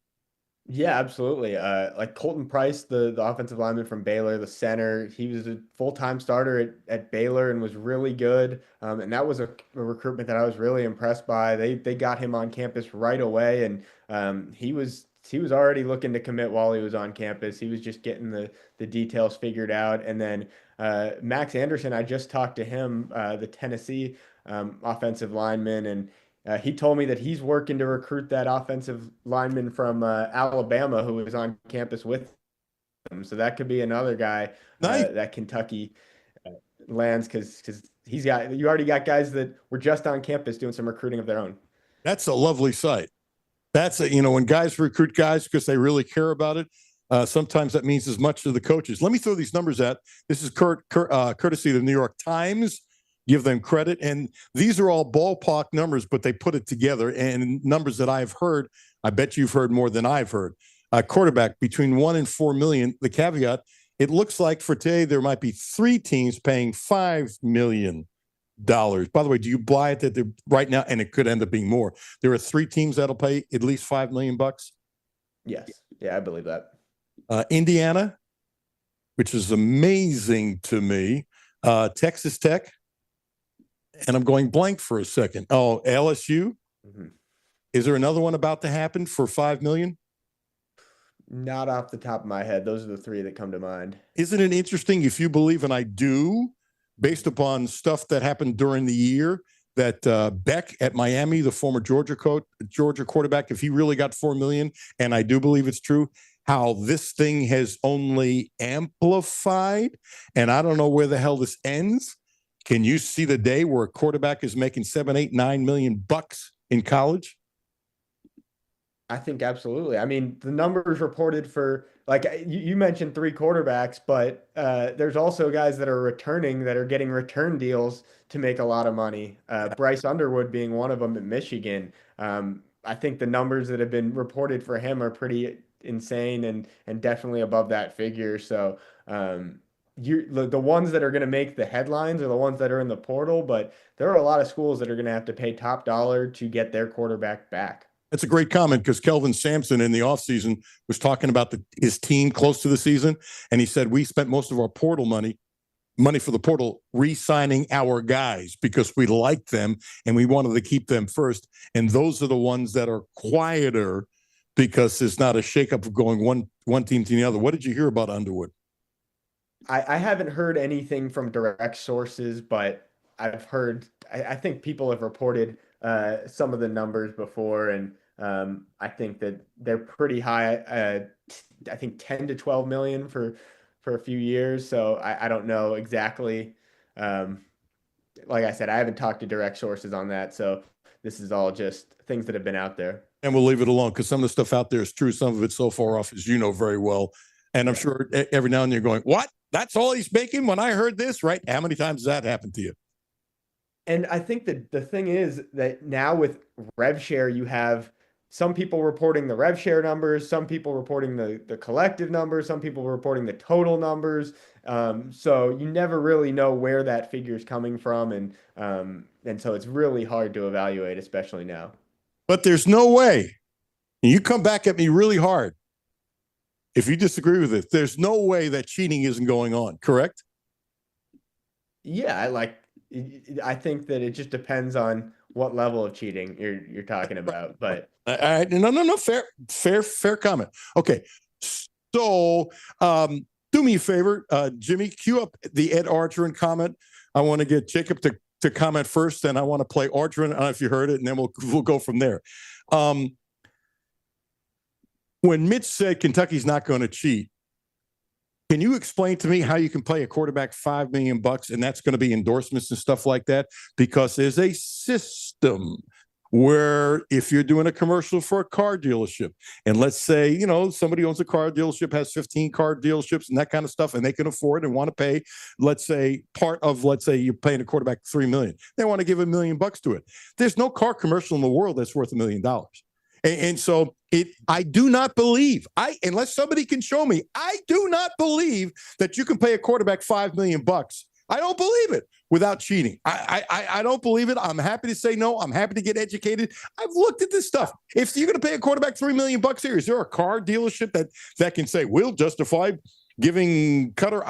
Yeah, absolutely. Like Colton Price, the offensive lineman from Baylor, the center, he was a full-time starter at Baylor and was really good. And that was a recruitment that I was really impressed by. They got him on campus right away, and he was already looking to commit while he was on campus. He was just getting the details figured out. And then Max Anderson, I just talked to him, the Tennessee offensive lineman, and he told me that he's working to recruit that offensive lineman from Alabama who was on campus with him. So that could be another guy that Kentucky lands, because you already got guys that were just on campus doing some recruiting of their own. That's a lovely sight. That's when guys recruit guys because they really care about it. Sometimes that means as much to the coaches. Let me throw these numbers out. This is courtesy of the New York Times. Give them credit. And these are all ballpark numbers, but they put it together, and numbers that I've heard. I bet you've heard more than I've heard. Quarterback between 1 and 4 million. The caveat, it looks like for today there might be 3 teams paying $5 million. By the way, do you buy it that they're right now, and it could end up being more? There are 3 teams that'll pay at least $5 million. Yes. Yeah, I believe that. Indiana, which is amazing to me. Texas Tech. And I'm going blank for a second. Oh, LSU. Mm-hmm. Is there another one about to happen for $5 million? Not off the top of my head. Those are the 3 that come to mind. Isn't it interesting, if you believe, and I do, based upon stuff that happened during the year, that Beck at Miami, the former Georgia quarterback, if he really got $4 million, and I do believe it's true, how this thing has only amplified, and I don't know where the hell this ends. Can you see the day where a quarterback is making $7, $8, $9 million in college? I think absolutely. I mean, the numbers reported for, like you mentioned 3 quarterbacks, but there's also guys that are returning that are getting return deals to make a lot of money. Bryce Underwood being one of them at Michigan. I think the numbers that have been reported for him are pretty insane and definitely above that figure. So the ones that are going to make the headlines are the ones that are in the portal, but there are a lot of schools that are going to have to pay top dollar to get their quarterback back. That's a great comment, because Kelvin Sampson in the offseason was talking about his team close to the season, and he said, we spent most of our portal money for the portal re-signing our guys because we liked them and we wanted to keep them first. And those are the ones that are quieter because there's not a shakeup of going one team to the other. What did you hear about Underwood? I haven't heard anything from direct sources, but I've heard, I think people have reported some of the numbers before, and I think that they're pretty high. I think 10 to 12 million for a few years. So I don't know exactly. Um, like I said, I haven't talked to direct sources on that. So this is all just things that have been out there. And we'll leave it alone because some of the stuff out there is true. Some of it's so far off, as you know very well. And I'm sure every now and then you're going, what? That's all he's making when I heard this, right? How many times has that happened to you? And I think that the thing is that now with rev share, you have some people reporting the rev share numbers, some people reporting the collective numbers, some people reporting the total numbers. So you never really know where that figure is coming from, and so it's really hard to evaluate, especially now. But there's no way. And you come back at me really hard if you disagree with it. There's no way that cheating isn't going on, correct? Yeah, I think that it just depends on what level of cheating you're talking about. But no, fair comment. Okay, so do me a favor, Jimmy, cue up the Ed Argeron comment. I want to get Jacob to comment first, and I want to play Argeron. I don't know if you heard it, and then we'll go from there. When Mitch said Kentucky's not going to cheat, can you explain to me how you can pay a quarterback $5 million and that's going to be endorsements and stuff like that? Because there's a system where if you're doing a commercial for a car dealership, and let's say, you know, somebody owns a car dealership, has 15 car dealerships and that kind of stuff, and they can afford and want to pay, let's say you're paying a quarterback $3 million. They want to give $1 million to it. There's no car commercial in the world that's worth $1 million. And so I do not believe, unless somebody can show me, I do not believe that you can pay a quarterback $5 million. I don't believe it without cheating. I don't believe it. I'm happy to say no. I'm happy to get educated. I've looked at this stuff. If you're going to pay a quarterback $3 million here, is there a car dealership that can say we'll justify giving Cutler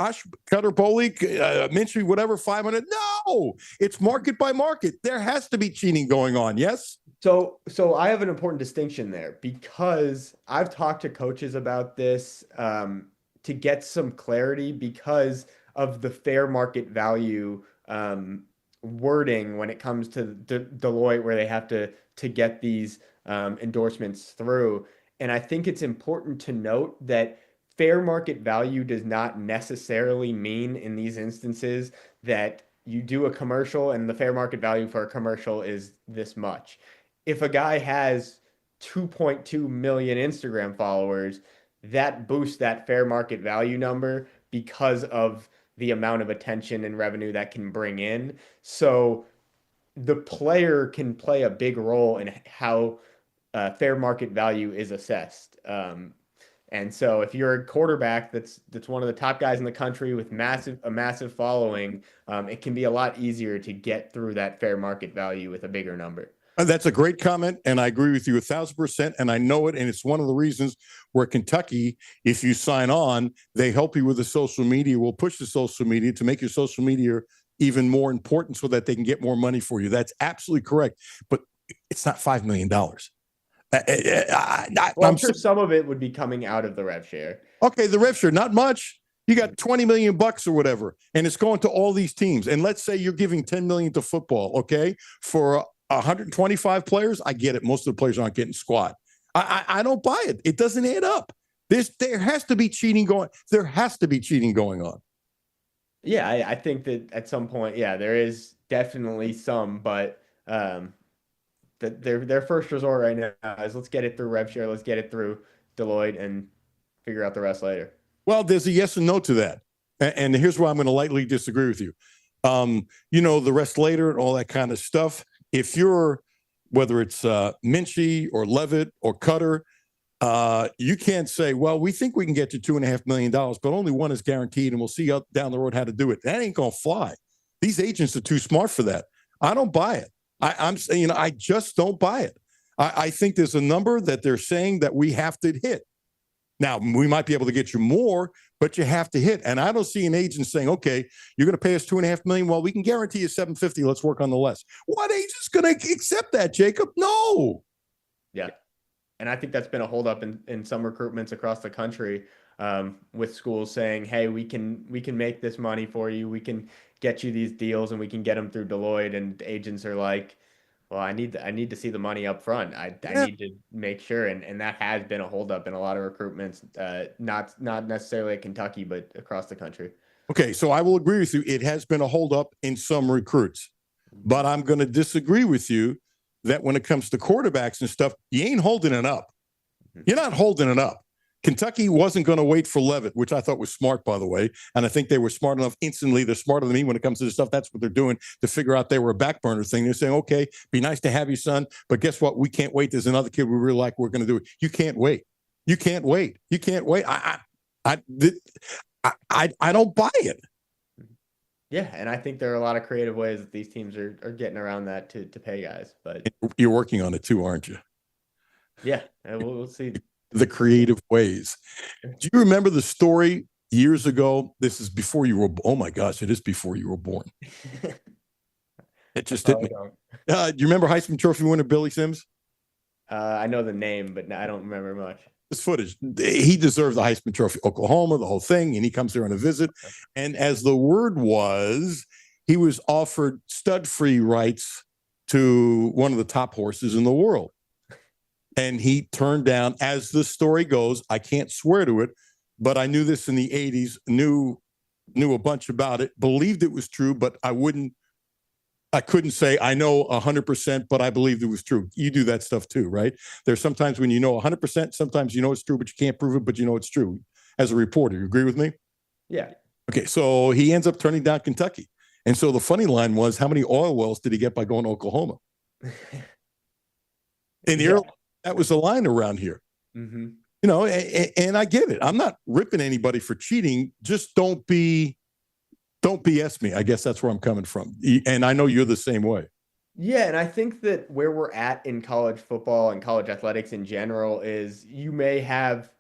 Bowley, Minshew, whatever, 500? No, it's market by market. There has to be cheating going on. Yes. So I have an important distinction there because I've talked to coaches about this to get some clarity because of the fair market value wording when it comes to Deloitte, where they have to get these endorsements through. And I think it's important to note that fair market value does not necessarily mean in these instances that you do a commercial and the fair market value for a commercial is this much. If a guy has 2.2 million Instagram followers, that boosts that fair market value number because of the amount of attention and revenue that can bring in. So the player can play a big role in how fair market value is assessed. And so if you're a quarterback that's one of the top guys in the country with a massive following, it can be a lot easier to get through that fair market value with a bigger number. That's a great comment, and I agree with you 1,000%, and I know it, and it's one of the reasons where Kentucky, if you sign on, they help you with the social media, will push the social media to make your social media even more important so that they can get more money for you. That's absolutely correct, but it's not $5 million. I'm sure some of it would be coming out of the rev share. Okay, the rev share, not much. You got $20 million or whatever, and it's going to all these teams. And let's say you're giving $10 million to football, okay, for 125 players. I get it. Most of the players aren't getting squat. I don't buy it. It doesn't add up. There has to be cheating going. There has to be cheating going on. Yeah, I think that at some point, yeah, there is definitely some, but their first resort right now is let's get it through rev share, let's get it through Deloitte, and figure out the rest later. Well, there's a yes and no to that, and here's where I'm going to lightly disagree with you. The rest later and all that kind of stuff. If you're, whether it's Minchie or Levitt or Cutter, you can't say, well, we think we can get you $2.5 million, but only one is guaranteed, and we'll see down the road how to do it. That ain't going to fly. These agents are too smart for that. I don't buy it. I'm saying, I just don't buy it. I think there's a number that they're saying that we have to hit. Now, we might be able to get you more, but you have to hit. And I don't see an agent saying, okay, you're going to pay us $2.5 million. Well, we can guarantee you $750. Let's work on the less. What agent's going to accept that, Jacob? No. Yeah. And I think that's been a holdup in some recruitments across the country, with schools saying, hey, we can make this money for you. We can get you these deals and we can get them through Deloitte. And agents are like, Well, I need to see the money up front. I need to make sure, and that has been a holdup in a lot of recruitments, not necessarily at Kentucky, but across the country. Okay, so I will agree with you. It has been a holdup in some recruits, but I'm going to disagree with you that when it comes to quarterbacks and stuff, you ain't holding it up. You're not holding it up. Kentucky wasn't going to wait for Levitt, which I thought was smart, by the way. And I think they were smart enough instantly. They're smarter than me when it comes to this stuff. That's what they're doing to figure out they were a back burner thing. They're saying, okay, be nice to have you, son. But guess what? We can't wait. There's another kid we really like. We're going to do it. You can't wait. You can't wait. You can't wait. I don't buy it. Yeah, and I think there are a lot of creative ways that these teams are getting around that to pay guys. But you're working on it too, aren't you? Yeah, we'll see. The creative ways. Do you remember the story years ago? This is before you were. Oh my gosh, it is before you were born. It just hit me. Do you remember Heisman Trophy winner Billy Sims? I know the name, but I don't remember much. This footage, he deserves the Heisman Trophy, Oklahoma, the whole thing, and he comes there on a visit. And as the word was, he was offered stud-free rights to one of the top horses in the world. And he turned down, as the story goes, I can't swear to it, but I knew this in the 80s, knew a bunch about it, believed it was true, but I couldn't say I know 100%, but I believed it was true. You do that stuff too, right? There's sometimes when you know 100%, sometimes you know it's true, but you can't prove it, but you know it's true. As a reporter, you agree with me? Yeah. Okay, so he ends up turning down Kentucky. And so the funny line was, how many oil wells did he get by going to Oklahoma? In the early, that was a line around here. Mm-hmm. You know, and I get it. I'm not ripping anybody for cheating. Just don't BS me. I guess that's where I'm coming from. And I know you're the same way. Yeah, and I think that where we're at in college football and college athletics in general is you may have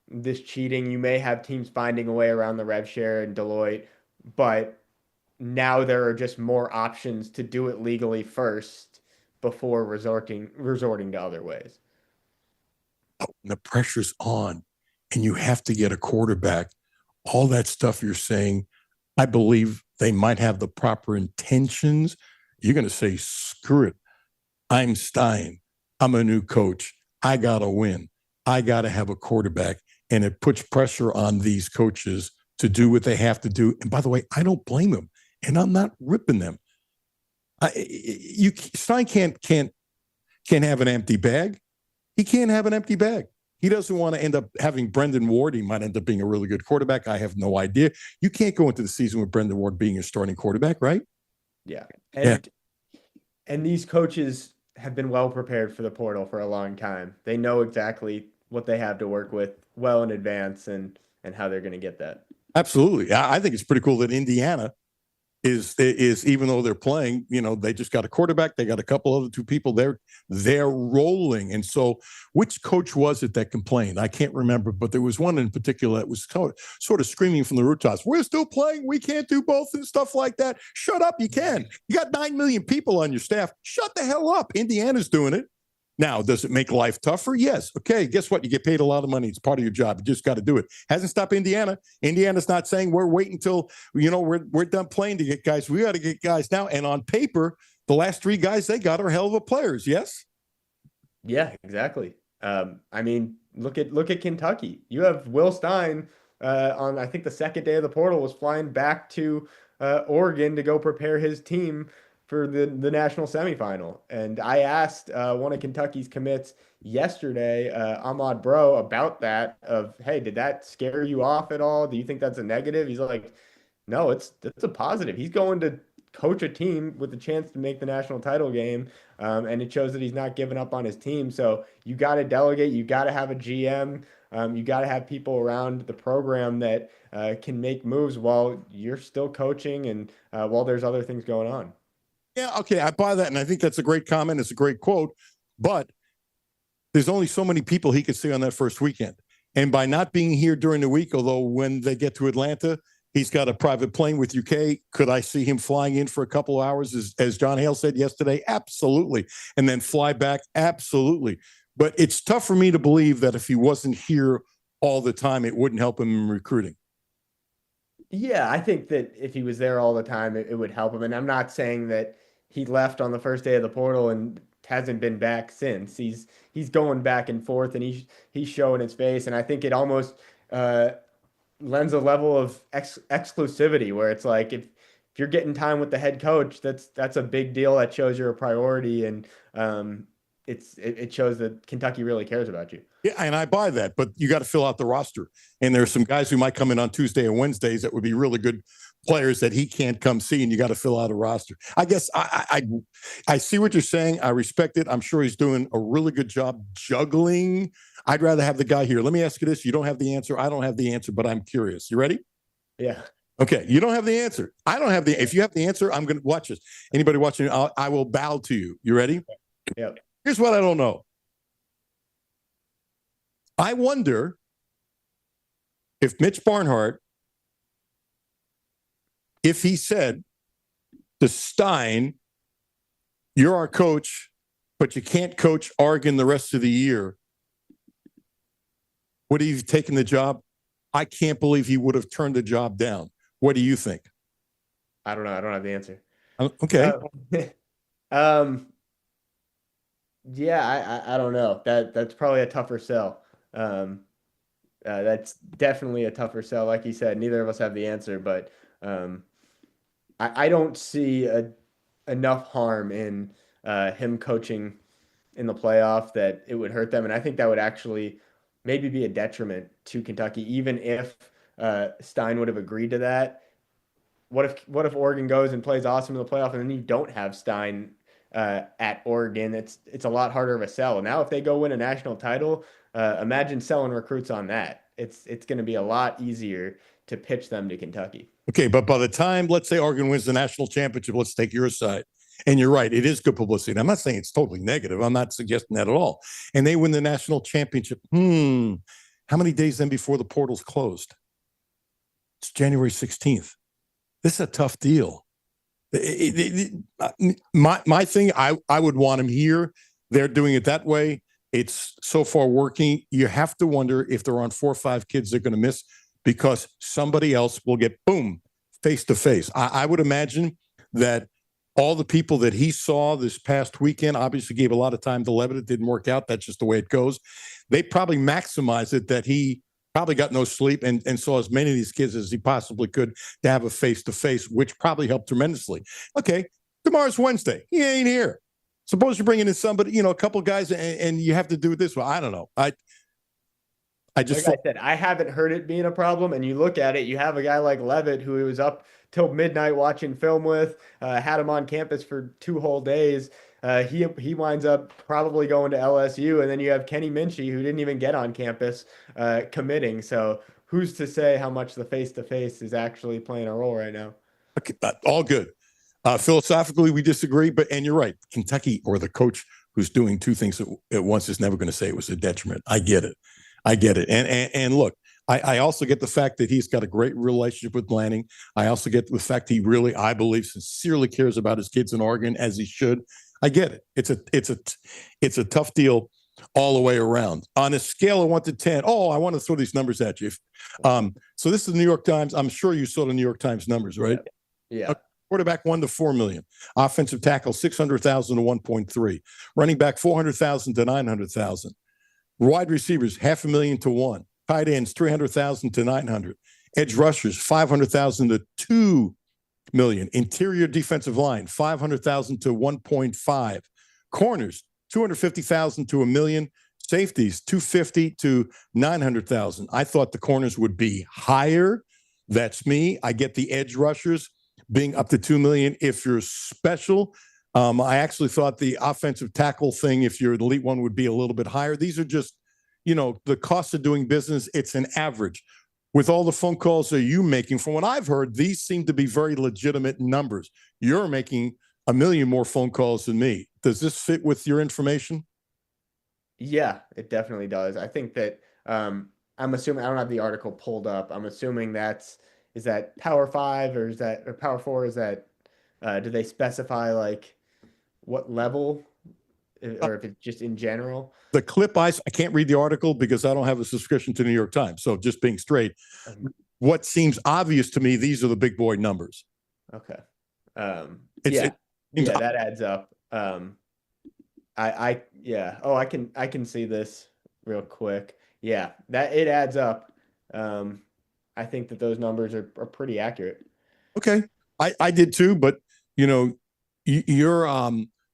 this cheating, you may have teams finding a way around the rev share and Deloitte, but now there are just more options to do it legally first before resorting to other ways. Oh, and the pressure's on, and you have to get a quarterback. All that stuff you're saying, I believe they might have the proper intentions. You're going to say, screw it. I'm Stein. I'm a new coach. I got to win. I got to have a quarterback. And it puts pressure on these coaches to do what they have to do. And by the way, I don't blame them. And I'm not ripping them. Stein can't have an empty bag. He can't have an empty bag. He doesn't want to end up having Brendan Ward. He might end up being a really good quarterback. I have no idea. You can't go into the season with Brendan Ward being a starting quarterback, right? Yeah. And these coaches have been well prepared for the portal for a long time. They know exactly what they have to work with well in advance and how they're going to get that. Absolutely. I think it's pretty cool that Indiana is even though they're playing, you know, they just got a quarterback, they got a couple other two people, they're rolling. And so which coach was it that complained? I can't remember, but there was one in particular that was sort of screaming from the rooftops, we're still playing, we can't do both and stuff like that. Shut up, you can. You got 9 million people on your staff. Shut the hell up. Indiana's doing it. Now, does it make life tougher? Yes. Okay, guess what? You get paid a lot of money. It's part of your job. You just got to do it. Hasn't stopped Indiana. Indiana's not saying we're waiting until, you know, we're done playing to get guys. We got to get guys now. And on paper, the last 3 guys they got are hell of a players. Yes? Yeah, exactly. I mean, look at Kentucky. You have Will Stein on, I think, the second day of the portal was flying back to Oregon to go prepare his team for the national semifinal. And I asked one of Kentucky's commits yesterday, Ahmad Bro, about that of, hey, did that scare you off at all? Do you think that's a negative? He's like, no, it's a positive. He's going to coach a team with a chance to make the national title game. And it shows that he's not giving up on his team. So you got to delegate. You got to have a GM. You got to have people around the program that can make moves while you're still coaching and while there's other things going on. Yeah, okay, I buy that, and I think that's a great comment. It's a great quote, but there's only so many people he could see on that first weekend. And by not being here during the week, although when they get to Atlanta, he's got a private plane with UK. Could I see him flying in for a couple of hours, as John Hale said yesterday? Absolutely. And then fly back? Absolutely. But it's tough for me to believe that if he wasn't here all the time, it wouldn't help him in recruiting. Yeah, I think that if he was there all the time, it would help him. And I'm not saying that he left on the first day of the portal and hasn't been back since. He's going back and forth, and he's showing his face, and I think it almost lends a level of exclusivity where it's like if you're getting time with the head coach, that's a big deal. That shows you're a priority, and it shows that Kentucky really cares about you. Yeah, and I buy that, but you got to fill out the roster. And there's some guys who might come in on Tuesday and Wednesdays that would be really good players that he can't come see, and you got to fill out a roster. I guess I see what you're saying. I respect it. I'm sure he's doing a really good job juggling. I'd rather have the guy here. Let me ask you this. You don't have the answer. I don't have the answer, but I'm curious. You ready? Yeah. Okay. You don't have the answer. I don't have the. If you have the answer, I'm going to watch this. Anybody watching, I will bow to you. You ready? Yep. Here's what I don't know. I wonder if Mitch Barnhart, if he said to Stein, you're our coach, but you can't coach Oregon the rest of the year, would he have taken the job? I can't believe he would have turned the job down. What do you think? I don't know. I don't have the answer. Okay. Yeah, I don't know. That's probably a tougher sell. That's definitely a tougher sell. Like you said, neither of us have the answer, but I don't see enough harm in him coaching in the playoff that it would hurt them, and I think that would actually maybe be a detriment to Kentucky, even if Stein would have agreed to that. What if Oregon goes and plays awesome in the playoff, and then you don't have Stein at Oregon? It's a lot harder of a sell. Now, if they go win a national title, imagine selling recruits on that. It's going to be a lot easier to pitch them to Kentucky. Okay, but by the time, let's say Oregon wins the national championship, let's take your side. And you're right, it is good publicity. I'm not saying it's totally negative. I'm not suggesting that at all. And they win the national championship. How many days then before the portal's closed? It's January 16th. This is a tough deal. My thing, I would want him here. They're doing it that way. It's so far working. You have to wonder if they're on 4 or 5 kids they're going to miss because somebody else will get, boom, face to face. I would imagine that all the people that he saw this past weekend obviously gave a lot of time to Levitt. It didn't work out. That's just the way it goes. They probably maximized it that he probably got no sleep and saw as many of these kids as he possibly could to have a face-to-face, which probably helped tremendously. Okay, tomorrow's Wednesday. He ain't here. Suppose you're bringing in somebody, a couple guys, and you have to do it this way. I don't know. I just like I said, I haven't heard it being a problem. And you look at it, you have a guy like Levitt who was up till midnight watching film with, had him on campus for 2 whole days. He winds up probably going to LSU, and then you have Kenny Minchie, who didn't even get on campus, committing. So who's to say how much the face-to-face is actually playing a role right now? Okay, all good. Philosophically, we disagree, and you're right. Kentucky or the coach who's doing 2 things at once is never going to say it was a detriment. I get it. And look, I also get the fact that he's got a great relationship with Lanning. I also get the fact he really, I believe, sincerely cares about his kids in Oregon, as he should. I get it. It's a tough deal all the way around. On a scale of 1 to 10, I want to throw these numbers at you. So this is the New York Times. I'm sure you saw the New York Times numbers, right? Yeah. Quarterback $1 to $4 million. Offensive tackle $600,000 to $1.3. Running back $400,000 to $900,000. Wide receivers $500,000 to $1 million. Tight ends $300,000 to $900,000. Edge rushers $500,000 to $2 million. Interior defensive line $500,000 to $1.5 million. Corners $250,000 to $1 million. Safeties $250,000 to $900,000. I thought the corners would be higher. That's me. I get the edge rushers being up to $2 million if you're special. I actually thought the offensive tackle thing, if you're an elite one, would be a little bit higher. These are just, the cost of doing business. It's an average. With all the phone calls that you making, from what I've heard, these seem to be very legitimate numbers. You're making 1 million more phone calls than me. Does this fit with your information? Yeah, it definitely does. I think that I'm assuming, I don't have the article pulled up. I'm assuming is that Power 5 or Power 4? Is that do they specify like what level, or if it's just in general? The clip I can't read the article because I don't have a subscription to the New York Times. So just being straight, what seems obvious to me, these are the big boy numbers. Okay. Yeah, that adds up. Yeah. Oh, I can see this real quick. Yeah, that it adds up. I think that those numbers are pretty accurate. Okay, I did too, but you know, you're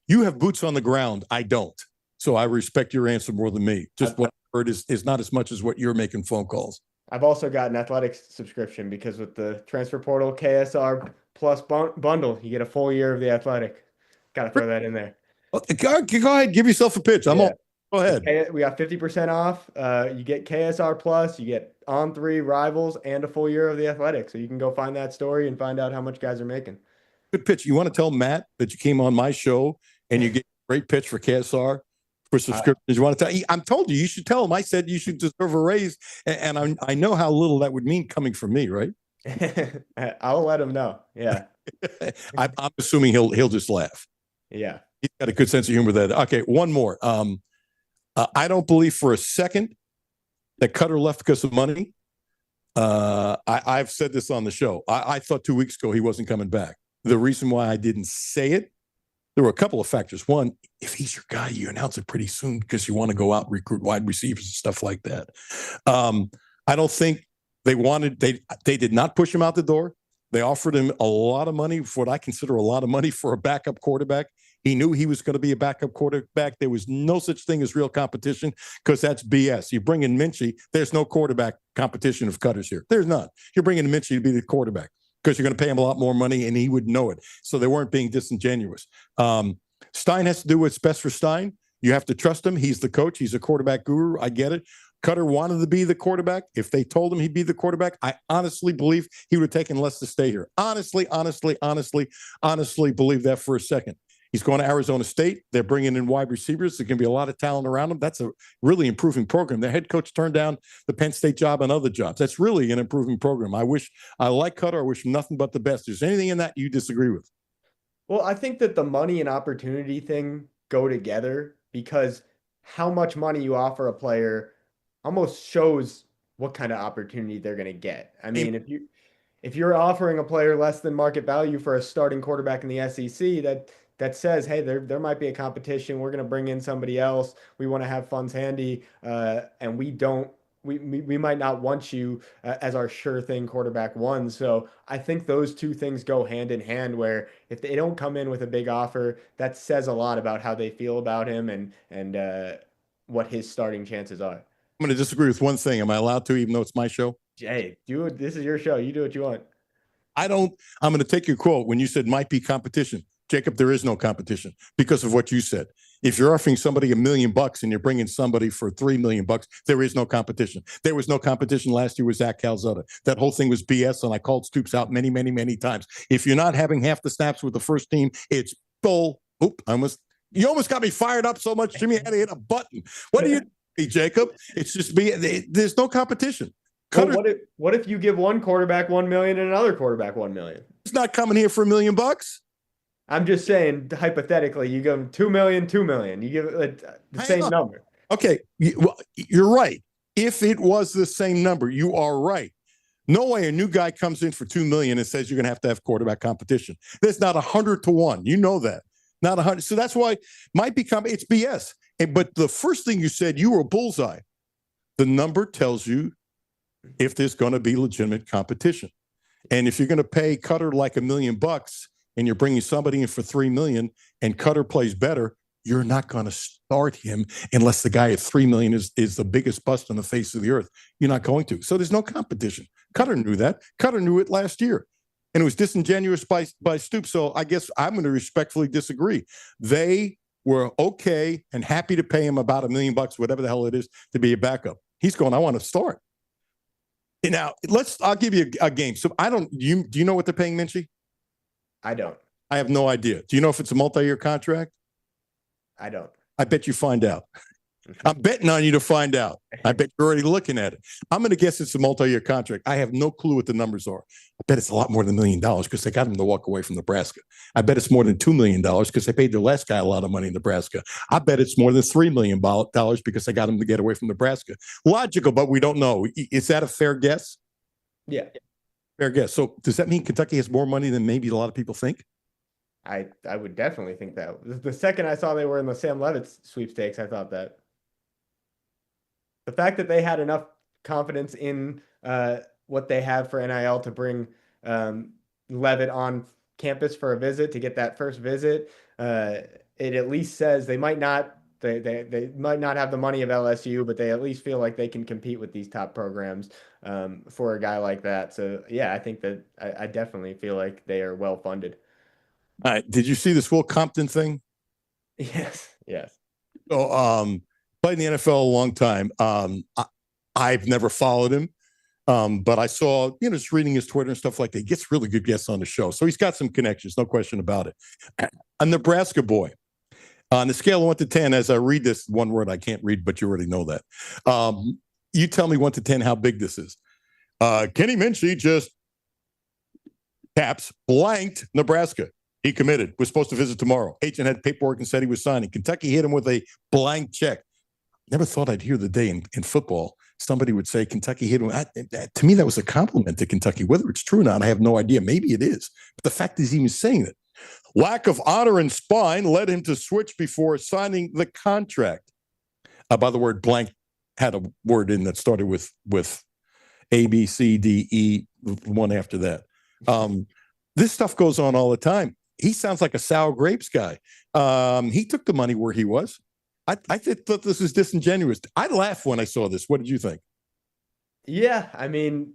you have boots on the ground. I don't, so I respect your answer more than me. Just what I heard is not as much as what you're making phone calls. I've also got an athletics subscription because with the transfer portal KSR plus bundle, you get a full year of the athletic. Got to throw that in there. Go ahead, give yourself a pitch. I'm on. Go ahead. We got 50% off. You get KSR plus, you get On3 rivals, and a full year of the athletic. So you can go find that story and find out how much guys are making. Good pitch. You want to tell Matt that you came on my show and you get a great pitch for KSR for subscriptions? You want to tell? I'm told you should tell him. I said you should deserve a raise, and I know how little that would mean coming from me, right? I'll let him know. Yeah. I'm assuming he'll just laugh. Yeah. He's got a good sense of humor. That okay. One more. I don't believe for a second that Cutler left because of money. I've said this on the show. I thought 2 weeks ago he wasn't coming back. The reason why I didn't say it, there were a couple of factors. One, if he's your guy, you announce it pretty soon because you want to go out and recruit wide receivers and stuff like that. I don't think they did not push him out the door. They offered him a lot of money, for what I consider a lot of money for a backup quarterback. He knew he was going to be a backup quarterback. There was no such thing as real competition because that's BS. You bring in Minchie, there's no quarterback competition of Cutter's here. There's none. You're bringing Minchie to be the quarterback because you're going to pay him a lot more money, and he would know it. So they weren't being disingenuous. Stein has to do what's best for Stein. You have to trust him. He's the coach. He's a quarterback guru. I get it. Cutler wanted to be the quarterback. If they told him he'd be the quarterback, I honestly believe he would have taken less to stay here. Honestly believe that for a second. He's going to Arizona State. They're bringing in wide receivers. There can be a lot of talent around him. That's a really improving program. The head coach turned down the Penn State job and other jobs. That's really an improving program. I like Cutler. I wish nothing but the best. Is there anything in that you disagree with? Well, I think that the money and opportunity thing go together because how much money you offer a player almost shows what kind of opportunity they're going to get. I mean, if you're offering a player less than market value for a starting quarterback in the SEC, that says, hey, there might be a competition. We're going to bring in somebody else. We want to have funds handy, and we might not want you as our sure thing quarterback one. So I think those two things go hand in hand, where if they don't come in with a big offer, that says a lot about how they feel about him and what his starting chances are. I'm going to disagree with one thing. Am I allowed to, even though it's my show? Hey, this is your show. You do what you want. I'm going to take your quote when you said might be competition. Jacob, there is no competition because of what you said. If you're offering somebody $1 million and you're bringing somebody for $3 million, there is no competition. There was no competition last year with Zach Calzada. That whole thing was BS, and I called Stoops out many, many, many times. If you're not having half the snaps with the first team, it's bull. You almost got me fired up so much, Jimmy, I had to hit a button. What do you think, Jacob? It's just there's no competition. Well, what if you give one quarterback $1 million and another quarterback $1 million? He's not coming here for $1 million. I'm just saying, hypothetically, you give him $2 million, $2 million. You give it the same number. Okay, you're right. If it was the same number, you are right. No way a new guy comes in for $2 million and says you're going to have quarterback competition. There's not 100 to 1. You know that. Not 100. So that's why it's BS. But the first thing you said, you were a bullseye. The number tells you if there's going to be legitimate competition. And if you're going to pay Cutler like $1 million and you're bringing somebody in for $3 million and Cutler plays better, you're not going to start him unless the guy at $3 million is the biggest bust on the face of the earth. You're not going to. So there's no competition. Cutler knew that. Cutler knew it last year. And it was disingenuous by Stoops. So I guess I'm going to respectfully disagree. They were okay and happy to pay him about $1 million, whatever the hell it is, to be a backup. He's going, I want to start. Now, I'll give you a game. So do you know what they're paying Minchie? I don't. I have no idea. Do you know if it's a multi-year contract? I don't. I bet you find out. I'm betting on you to find out. I bet you're already looking at it. I'm going to guess it's a multi-year contract. I have no clue what the numbers are. I bet it's a lot more than $1 million because they got him to walk away from Nebraska. I bet it's more than $2 million because they paid their last guy a lot of money in Nebraska. I bet it's more than $3 million because they got him to get away from Nebraska. Logical, but we don't know. Is that a fair guess? Yeah. Fair guess. So does that mean Kentucky has more money than maybe a lot of people think? I would definitely think that. The second I saw they were in the Sam Levitt sweepstakes, I thought that. The fact that they had enough confidence in what they have for NIL to bring Levitt on campus for a visit to get that first visit, it at least says they might not they might not have the money of LSU, but they at least feel like they can compete with these top programs for a guy like that. So yeah, I think that I definitely feel like they are well funded. Did you see this Will Compton thing? Yes, yes. So, played in the NFL a long time. I've never followed him, but I saw, just reading his Twitter and stuff like that. He gets really good guests on the show. So he's got some connections, no question about it. A Nebraska boy. On the scale of 1 to 10, as I read this one word I can't read, but you already know that. You tell me 1 to 10 how big this is. Kenny Minchie just caps blanked Nebraska. He committed. Was supposed to visit tomorrow. Agent had paperwork and said he was signing. Kentucky hit him with a blank check. Never thought I'd hear the day in football somebody would say Kentucky hit him. To me, that was a compliment to Kentucky. Whether it's true or not, I have no idea. Maybe it is. But the fact is even saying it. Lack of honor and spine led him to switch before signing the contract. By the word blank had a word in that started with A, B, C, D, E, one after that. This stuff goes on all the time. He sounds like a sour grapes guy. He took the money where he was. I thought this was disingenuous. I laughed when I saw this. What did you think? Yeah, I mean,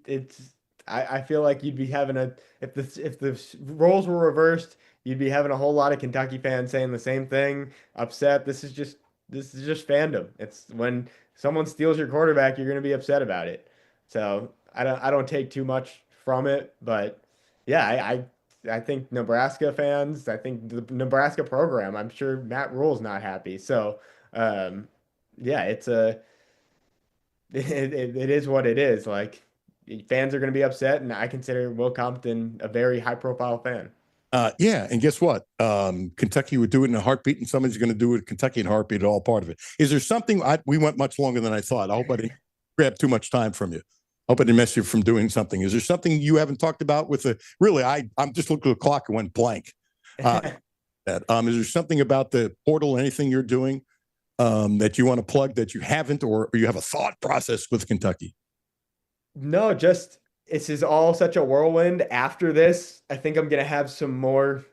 I feel like you'd be having if the roles were reversed, you'd be having a whole lot of Kentucky fans saying the same thing, upset. This is just fandom. It's when someone steals your quarterback, you're going to be upset about it. So I don't take too much from it, but yeah, I think Nebraska fans, I think the Nebraska program, I'm sure Matt Rule's not happy. So yeah, it is what it is. Like fans are going to be upset, and I consider Will Compton a very high profile fan. Yeah, and guess what? Kentucky would do it in a heartbeat, and somebody's going to do it Kentucky in a heartbeat. All part of it. Is there something? We went much longer than I thought. I hope I didn't grab too much time from you. I hope I didn't mess you from doing something. Is there something you haven't talked about with the? Really, I'm just looking at the clock and went blank. Is there something about the portal? Anything you're doing that you want to plug that you haven't, or you have a thought process with Kentucky? No, just this is all such a whirlwind. After this, I think I'm gonna have some more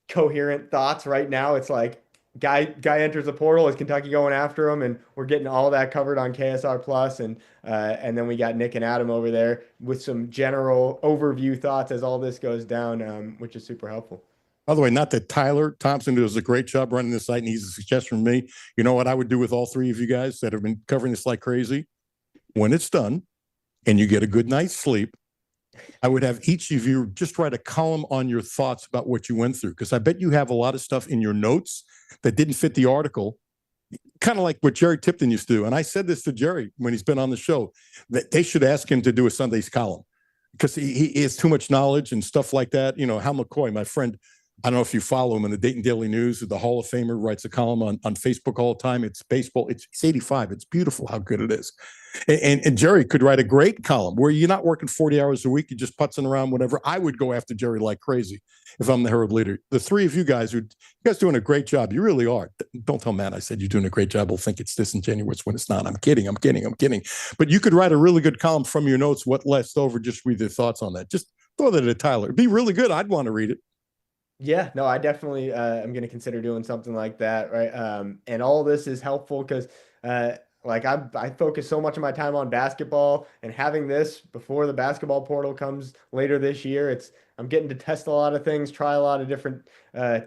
coherent thoughts. Right now, it's like guy enters the portal. Is Kentucky going after him? And we're getting all that covered on KSR Plus, and then we got Nick and Adam over there with some general overview thoughts as all this goes down, which is super helpful. By the way, not that Tyler Thompson does a great job running the site, and he's a suggestion from me. You know what I would do with all three of you guys that have been covering this like crazy? When it's done and you get a good night's sleep, I would have each of you just write a column on your thoughts about what you went through, because I bet you have a lot of stuff in your notes that didn't fit the article, kind of like what Jerry Tipton used to do. And I said this to Jerry when he's been on the show, that they should ask him to do a Sunday's column because he has too much knowledge and stuff like that. Hal McCoy, my friend, I don't know if you follow him in the Dayton Daily News, the Hall of Famer, writes a column on Facebook all the time. It's baseball. It's 85. It's beautiful how good it is. And Jerry could write a great column where you're not working 40 hours a week. You're just putzing around, whatever. I would go after Jerry like crazy if I'm the Herald leader. The three of you guys, you guys doing a great job. You really are. Don't tell Matt I said you're doing a great job. We'll think it's disingenuous when it's not. I'm kidding. But you could write a really good column from your notes. What left over, just read their thoughts on that. Just throw that at Tyler. It'd be really good. I'd want to read it. Yeah, no, I definitely am going to consider doing something like that, right? And all this is helpful because, like, I focus so much of my time on basketball, and having this before the basketball portal comes later this year, I'm getting to test a lot of things, try a lot of different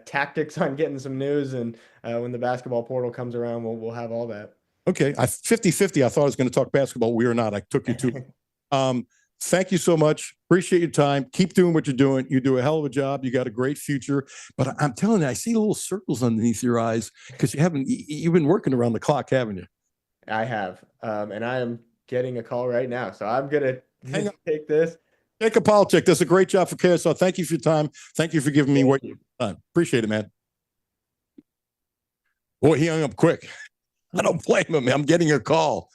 tactics on getting some news, and when the basketball portal comes around, we'll have all that. Okay, 50-50. I thought I was going to talk basketball. We are not. I took you to. Thank you so much. Appreciate your time. Keep doing what you're doing. You do a hell of a job. You got a great future. But I'm telling you, I see little circles underneath your eyes because you've been working around the clock, haven't you? I have. And I am getting a call right now. So I'm going to take this. Jacob Polchek does a great job for KSL. Thank you for your time. Thank you for giving me what you've done. Appreciate it, man. Boy, he hung up quick. I don't blame him. I'm getting a call.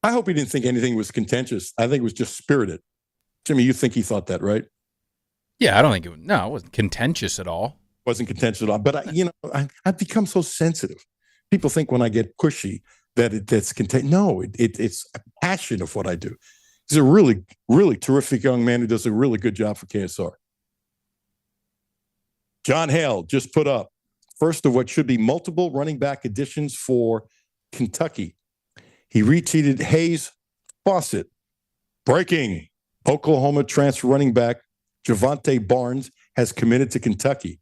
I hope he didn't think anything was contentious. I think it was just spirited. Jimmy, you think he thought that, right? Yeah, I don't think it wasn't contentious at all. Wasn't contentious at all. But, I've become so sensitive. People think when I get pushy that that's contentious. No, it's a passion of what I do. He's a really, really terrific young man who does a really good job for KSR. John Hale just put up first of what should be multiple running back additions for Kentucky. He retweeted Hayes Fawcett. Breaking. Oklahoma transfer running back Javante Barnes has committed to Kentucky.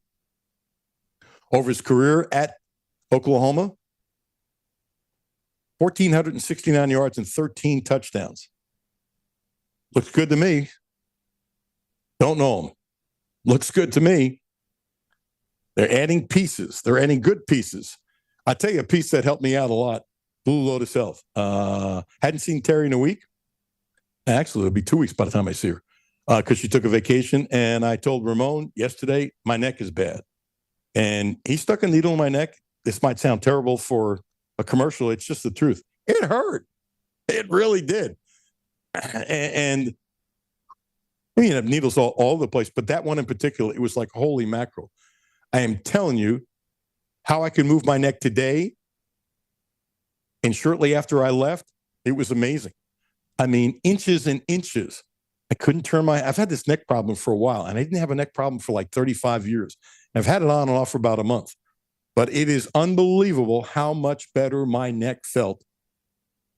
Over his career at Oklahoma, 1,469 yards and 13 touchdowns. Looks good to me. Don't know him. Looks good to me. They're adding pieces. They're adding good pieces. I'll tell you a piece that helped me out a lot. Blue Lotus Health. Hadn't seen Terry in a week. Actually, it'll be 2 weeks by the time I see her because she took a vacation. And I told Ramon yesterday, my neck is bad. And he stuck a needle in my neck. This might sound terrible for a commercial. It's just the truth. It hurt. It really did. And you have needles all over the place. But that one in particular, it was like, holy mackerel. I am telling you how I can move my neck today. And shortly after I left, it was amazing. I mean, inches and inches. I couldn't turn I've had this neck problem for a while, and I didn't have a neck problem for like 35 years. I've had it on and off for about a month. But it is unbelievable how much better my neck felt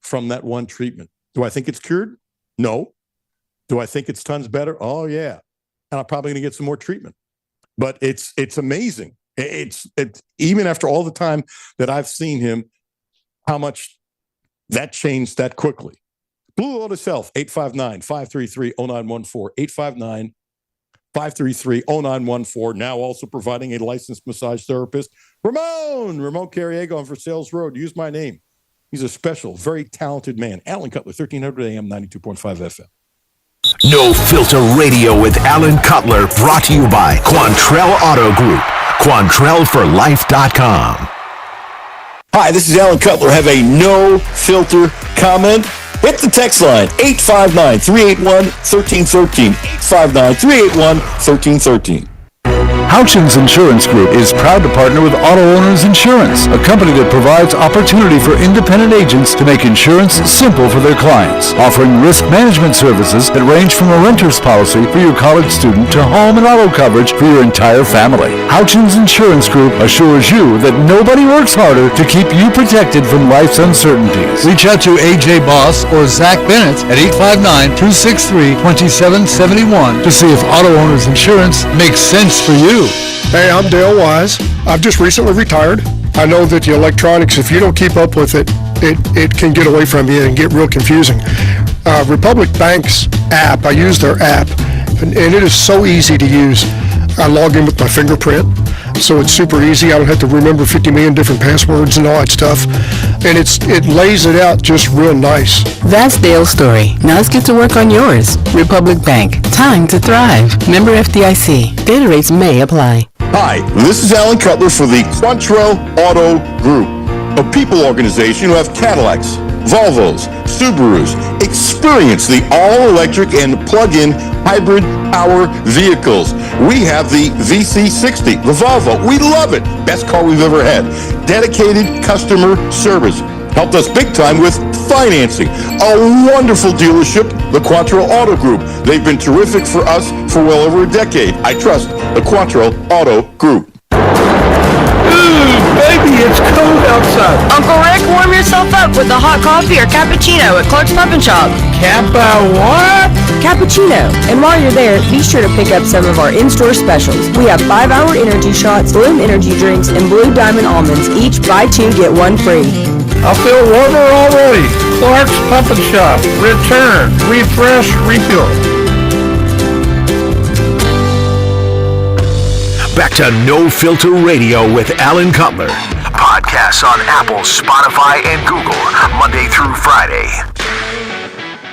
from that one treatment. Do I think it's cured? No. Do I think it's tons better? Oh, yeah. And I'm probably going to get some more treatment. But it's amazing. It's even after all the time that I've seen him, how much that changed that quickly. Blue Lotus Health, 859-533-0914, 859-533-0914. Now also providing a licensed massage therapist. Ramon Carriego on for Sales Road. Use my name. He's a special, very talented man. Alan Cutler, 1300 AM, 92.5 FM. No Filter Radio with Alan Cutler, brought to you by Quantrell Auto Group. QuantrellForLife.com. Hi, this is Alan Cutler. Have a no filter comment? Hit the text line, 859-381-1313, 859-381-1313. Houchins Insurance Group is proud to partner with Auto Owners Insurance, a company that provides opportunity for independent agents to make insurance simple for their clients, offering risk management services that range from a renter's policy for your college student to home and auto coverage for your entire family. Houchins Insurance Group assures you that nobody works harder to keep you protected from life's uncertainties. Reach out to AJ Boss or Zach Bennett at 859-263-2771 to see if Auto Owners Insurance makes sense for you. Hey, I'm Dale Wise. I've just recently retired. I know that the electronics, if you don't keep up with it, it can get away from you and get real confusing. Republic Bank's app, I use their app, and it is so easy to use. I log in with my fingerprint, so it's super easy. I don't have to remember 50 million different passwords and all that stuff. And it lays it out just real nice. That's Dale's story. Now let's get to work on yours. Republic Bank. Time to thrive. Member FDIC. Data rates may apply. Hi, this is Alan Cutler for the Quantrell Auto Group, a people organization who have Cadillacs, Volvos, Subarus. Experience the all-electric and plug-in hybrid power vehicles. We have the VC60, the Volvo. We love it. Best car we've ever had. Dedicated customer service. Helped us big time with financing. A wonderful dealership, the Quantrell Auto Group. They've been terrific for us for well over a decade. I trust the Quantrell Auto Group. Baby, it's cold outside. Uncle Rick, warm yourself up with a hot coffee or cappuccino at Clark's Pub and Shop. What? Cappuccino. And while you're there, be sure to pick up some of our in-store specials. We have 5-hour energy shots, Bloom energy drinks, and Blue Diamond almonds. Each buy 2, get 1 free. I feel warmer already. Clark's Pub and Shop. Return. Refresh. Refill. Back to No Filter Radio with Alan Cutler. Podcasts on Apple, Spotify, and Google, Monday through Friday.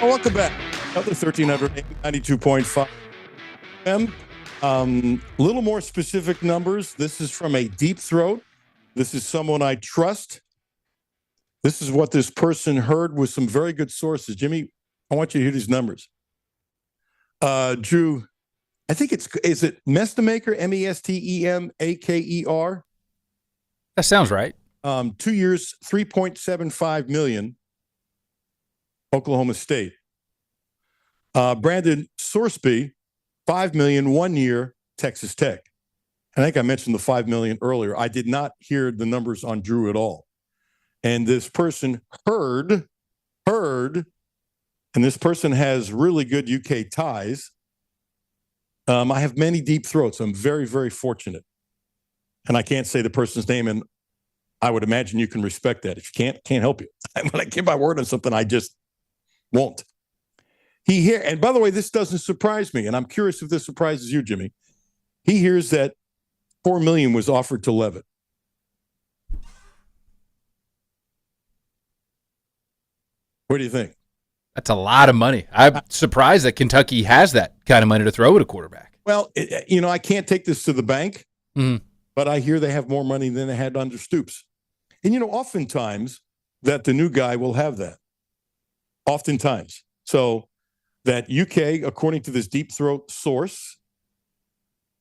Welcome back. Another 1392.5 FM. Little more specific numbers. This is from a deep throat. This is someone I trust. This is what this person heard with some very good sources. Jimmy, I want you to hear these numbers. Drew I think is it Mestemaker, Mestemaker? That sounds right. 2 years, $3.75 million, Oklahoma State. Brandon Sorsby, $5 million, 1 year, Texas Tech. I think I mentioned the $5 million earlier. I did not hear the numbers on Drew at all. And this person heard, and this person has really good UK ties. I have many deep throats. I'm very, very fortunate. And I can't say the person's name, and I would imagine you can respect that. If you can't help you. When I give my word on something, I just won't. And by the way, this doesn't surprise me, and I'm curious if this surprises you, Jimmy. He hears that $4 million was offered to Levitt. What do you think? That's a lot of money. I'm surprised that Kentucky has that kind of money to throw at a quarterback. Well, I can't take this to the bank, but I hear they have more money than they had under Stoops. And, oftentimes that the new guy will have that. Oftentimes. So that UK, according to this deep throat source,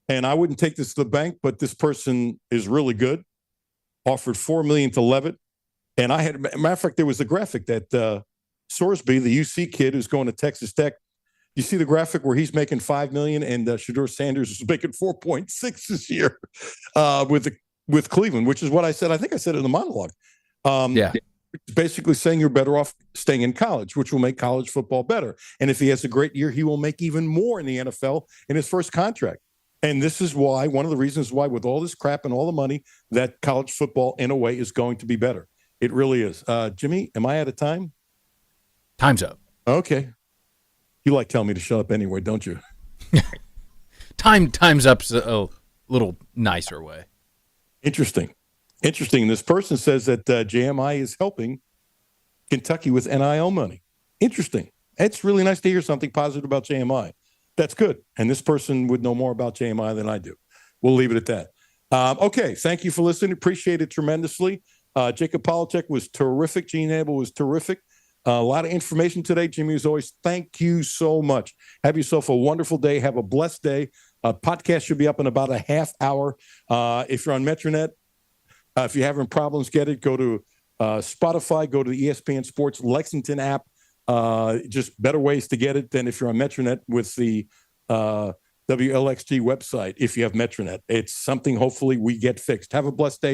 and I wouldn't take this to the bank, but this person is really good, offered $4 million to Levitt. And I had, matter of fact, there was a graphic that Sorsby, the UC kid who's going to Texas Tech, you see the graphic where he's making $5 million and Shedeur Sanders is making 4.6 this year with Cleveland, which is what I said. I think I said it in the monologue. Basically saying you're better off staying in college, which will make college football better. And if he has a great year, he will make even more in the NFL in his first contract. And this is why, one of the reasons why, with all this crap and all the money, that college football, in a way, is going to be better. It really is. Jimmy, am I out of time? Time's up. Okay. You like telling me to shut up anyway, don't you? Time's up's a little nicer way. Interesting. This person says that JMI is helping Kentucky with NIL money. Interesting. It's really nice to hear something positive about JMI. That's good. And this person would know more about JMI than I do. We'll leave it at that. Okay. Thank you for listening. Appreciate it tremendously. Jacob Polachek was terrific. Gene Abel was terrific. A lot of information today. Jimmy, as always, thank you so much. Have yourself a wonderful day. Have a blessed day. Podcast should be up in about a half hour. If you're on Metronet, if you're having problems, get it. Go to Spotify. Go to the ESPN Sports Lexington app. Just better ways to get it than if you're on Metronet with the WLXG website. If you have Metronet, it's something hopefully we get fixed. Have a blessed day.